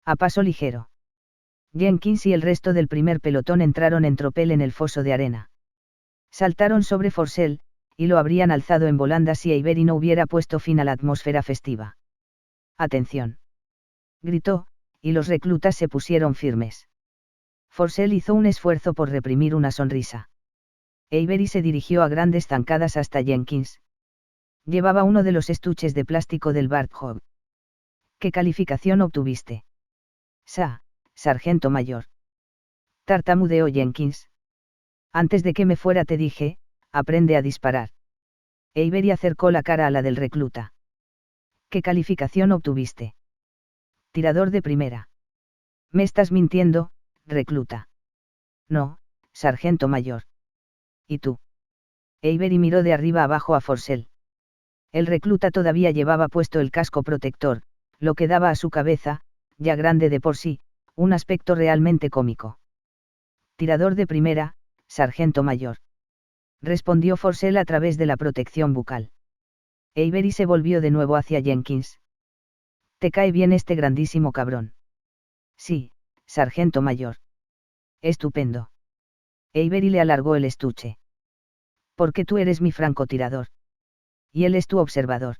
A paso ligero. Jenkins y el resto del primer pelotón entraron en tropel en el foso de arena. Saltaron sobre Forsell, y lo habrían alzado en volandas si Avery no hubiera puesto fin a la atmósfera festiva. ¡Atención!, gritó, y los reclutas se pusieron firmes. Forsell hizo un esfuerzo por reprimir una sonrisa. Avery se dirigió a grandes zancadas hasta Jenkins. Llevaba uno de los estuches de plástico del Barthog. ¿Qué calificación obtuviste? Sargento mayor. Tartamudeó Jenkins. Antes de que me fuera te dije, aprende a disparar. Avery acercó la cara a la del recluta. ¿Qué calificación obtuviste? Tirador de primera. Me estás mintiendo, recluta. No, sargento mayor. ¿Y tú? Avery miró de arriba abajo a Forsell. El recluta todavía llevaba puesto el casco protector, lo que daba a su cabeza, ya grande de por sí, un aspecto realmente cómico. Tirador de primera, sargento mayor. Respondió Forsell a través de la protección bucal. Avery se volvió de nuevo hacia Jenkins. ¿Te cae bien este grandísimo cabrón? Sí, sargento mayor. Estupendo. Avery le alargó el estuche. Porque tú eres mi francotirador. Y él es tu observador.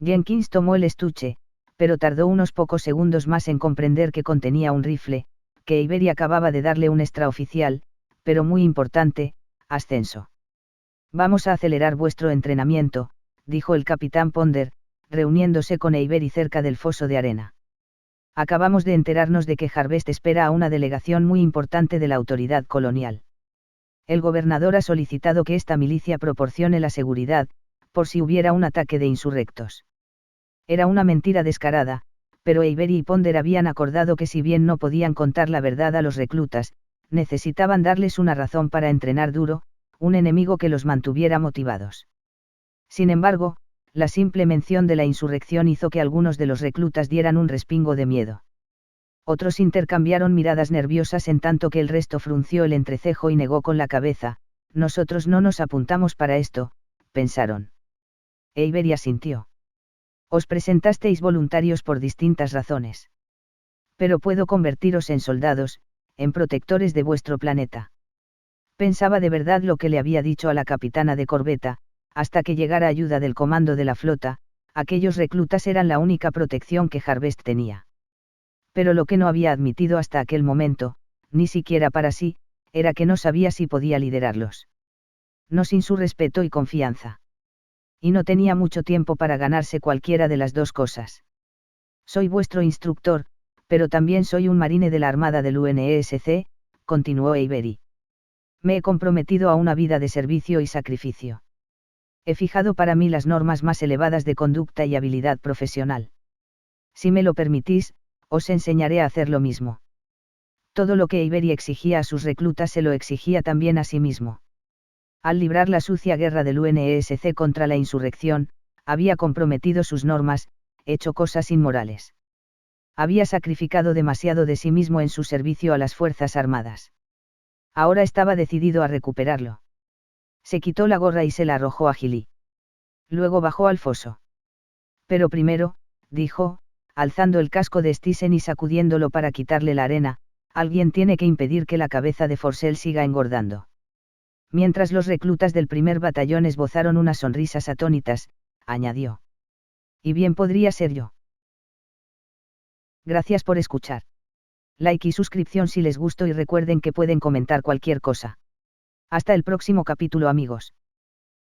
Jenkins tomó el estuche, pero tardó unos pocos segundos más en comprender que contenía un rifle, que Avery acababa de darle un extraoficial, pero muy importante, ascenso. Vamos a acelerar vuestro entrenamiento, dijo el capitán Ponder, reuniéndose con Avery cerca del foso de arena. Acabamos de enterarnos de que Harvest espera a una delegación muy importante de la autoridad colonial. El gobernador ha solicitado que esta milicia proporcione la seguridad, por si hubiera un ataque de insurrectos. Era una mentira descarada, pero Avery y Ponder habían acordado que si bien no podían contar la verdad a los reclutas, necesitaban darles una razón para entrenar duro, un enemigo que los mantuviera motivados. Sin embargo, la simple mención de la insurrección hizo que algunos de los reclutas dieran un respingo de miedo. Otros intercambiaron miradas nerviosas en tanto que el resto frunció el entrecejo y negó con la cabeza. Nosotros no nos apuntamos para esto, pensaron. Avery asintió. Os presentasteis voluntarios por distintas razones. Pero puedo convertiros en soldados, en protectores de vuestro planeta. Pensaba de verdad lo que le había dicho a la capitana de corbeta, hasta que llegara ayuda del comando de la flota, aquellos reclutas eran la única protección que Harvest tenía. Pero lo que no había admitido hasta aquel momento, ni siquiera para sí, era que no sabía si podía liderarlos. No sin su respeto y confianza. Y no tenía mucho tiempo para ganarse cualquiera de las dos cosas. Soy vuestro instructor, pero también soy un marine de la Armada del UNESC, continuó Avery. Me he comprometido a una vida de servicio y sacrificio. He fijado para mí las normas más elevadas de conducta y habilidad profesional. Si me lo permitís, os enseñaré a hacer lo mismo. Todo lo que Avery exigía a sus reclutas se lo exigía también a sí mismo. Al librar la sucia guerra del UNESC contra la insurrección, había comprometido sus normas, hecho cosas inmorales. Había sacrificado demasiado de sí mismo en su servicio a las Fuerzas Armadas. Ahora estaba decidido a recuperarlo. Se quitó la gorra y se la arrojó a Gilly. Luego bajó al foso. Pero primero, dijo, alzando el casco de Stisen y sacudiéndolo para quitarle la arena, alguien tiene que impedir que la cabeza de Forsell siga engordando. Mientras los reclutas del primer batallón esbozaron unas sonrisas atónitas, añadió. Y bien podría ser yo. Gracias por escuchar. Like y suscripción si les gustó y recuerden que pueden comentar cualquier cosa. Hasta el próximo capítulo, amigos.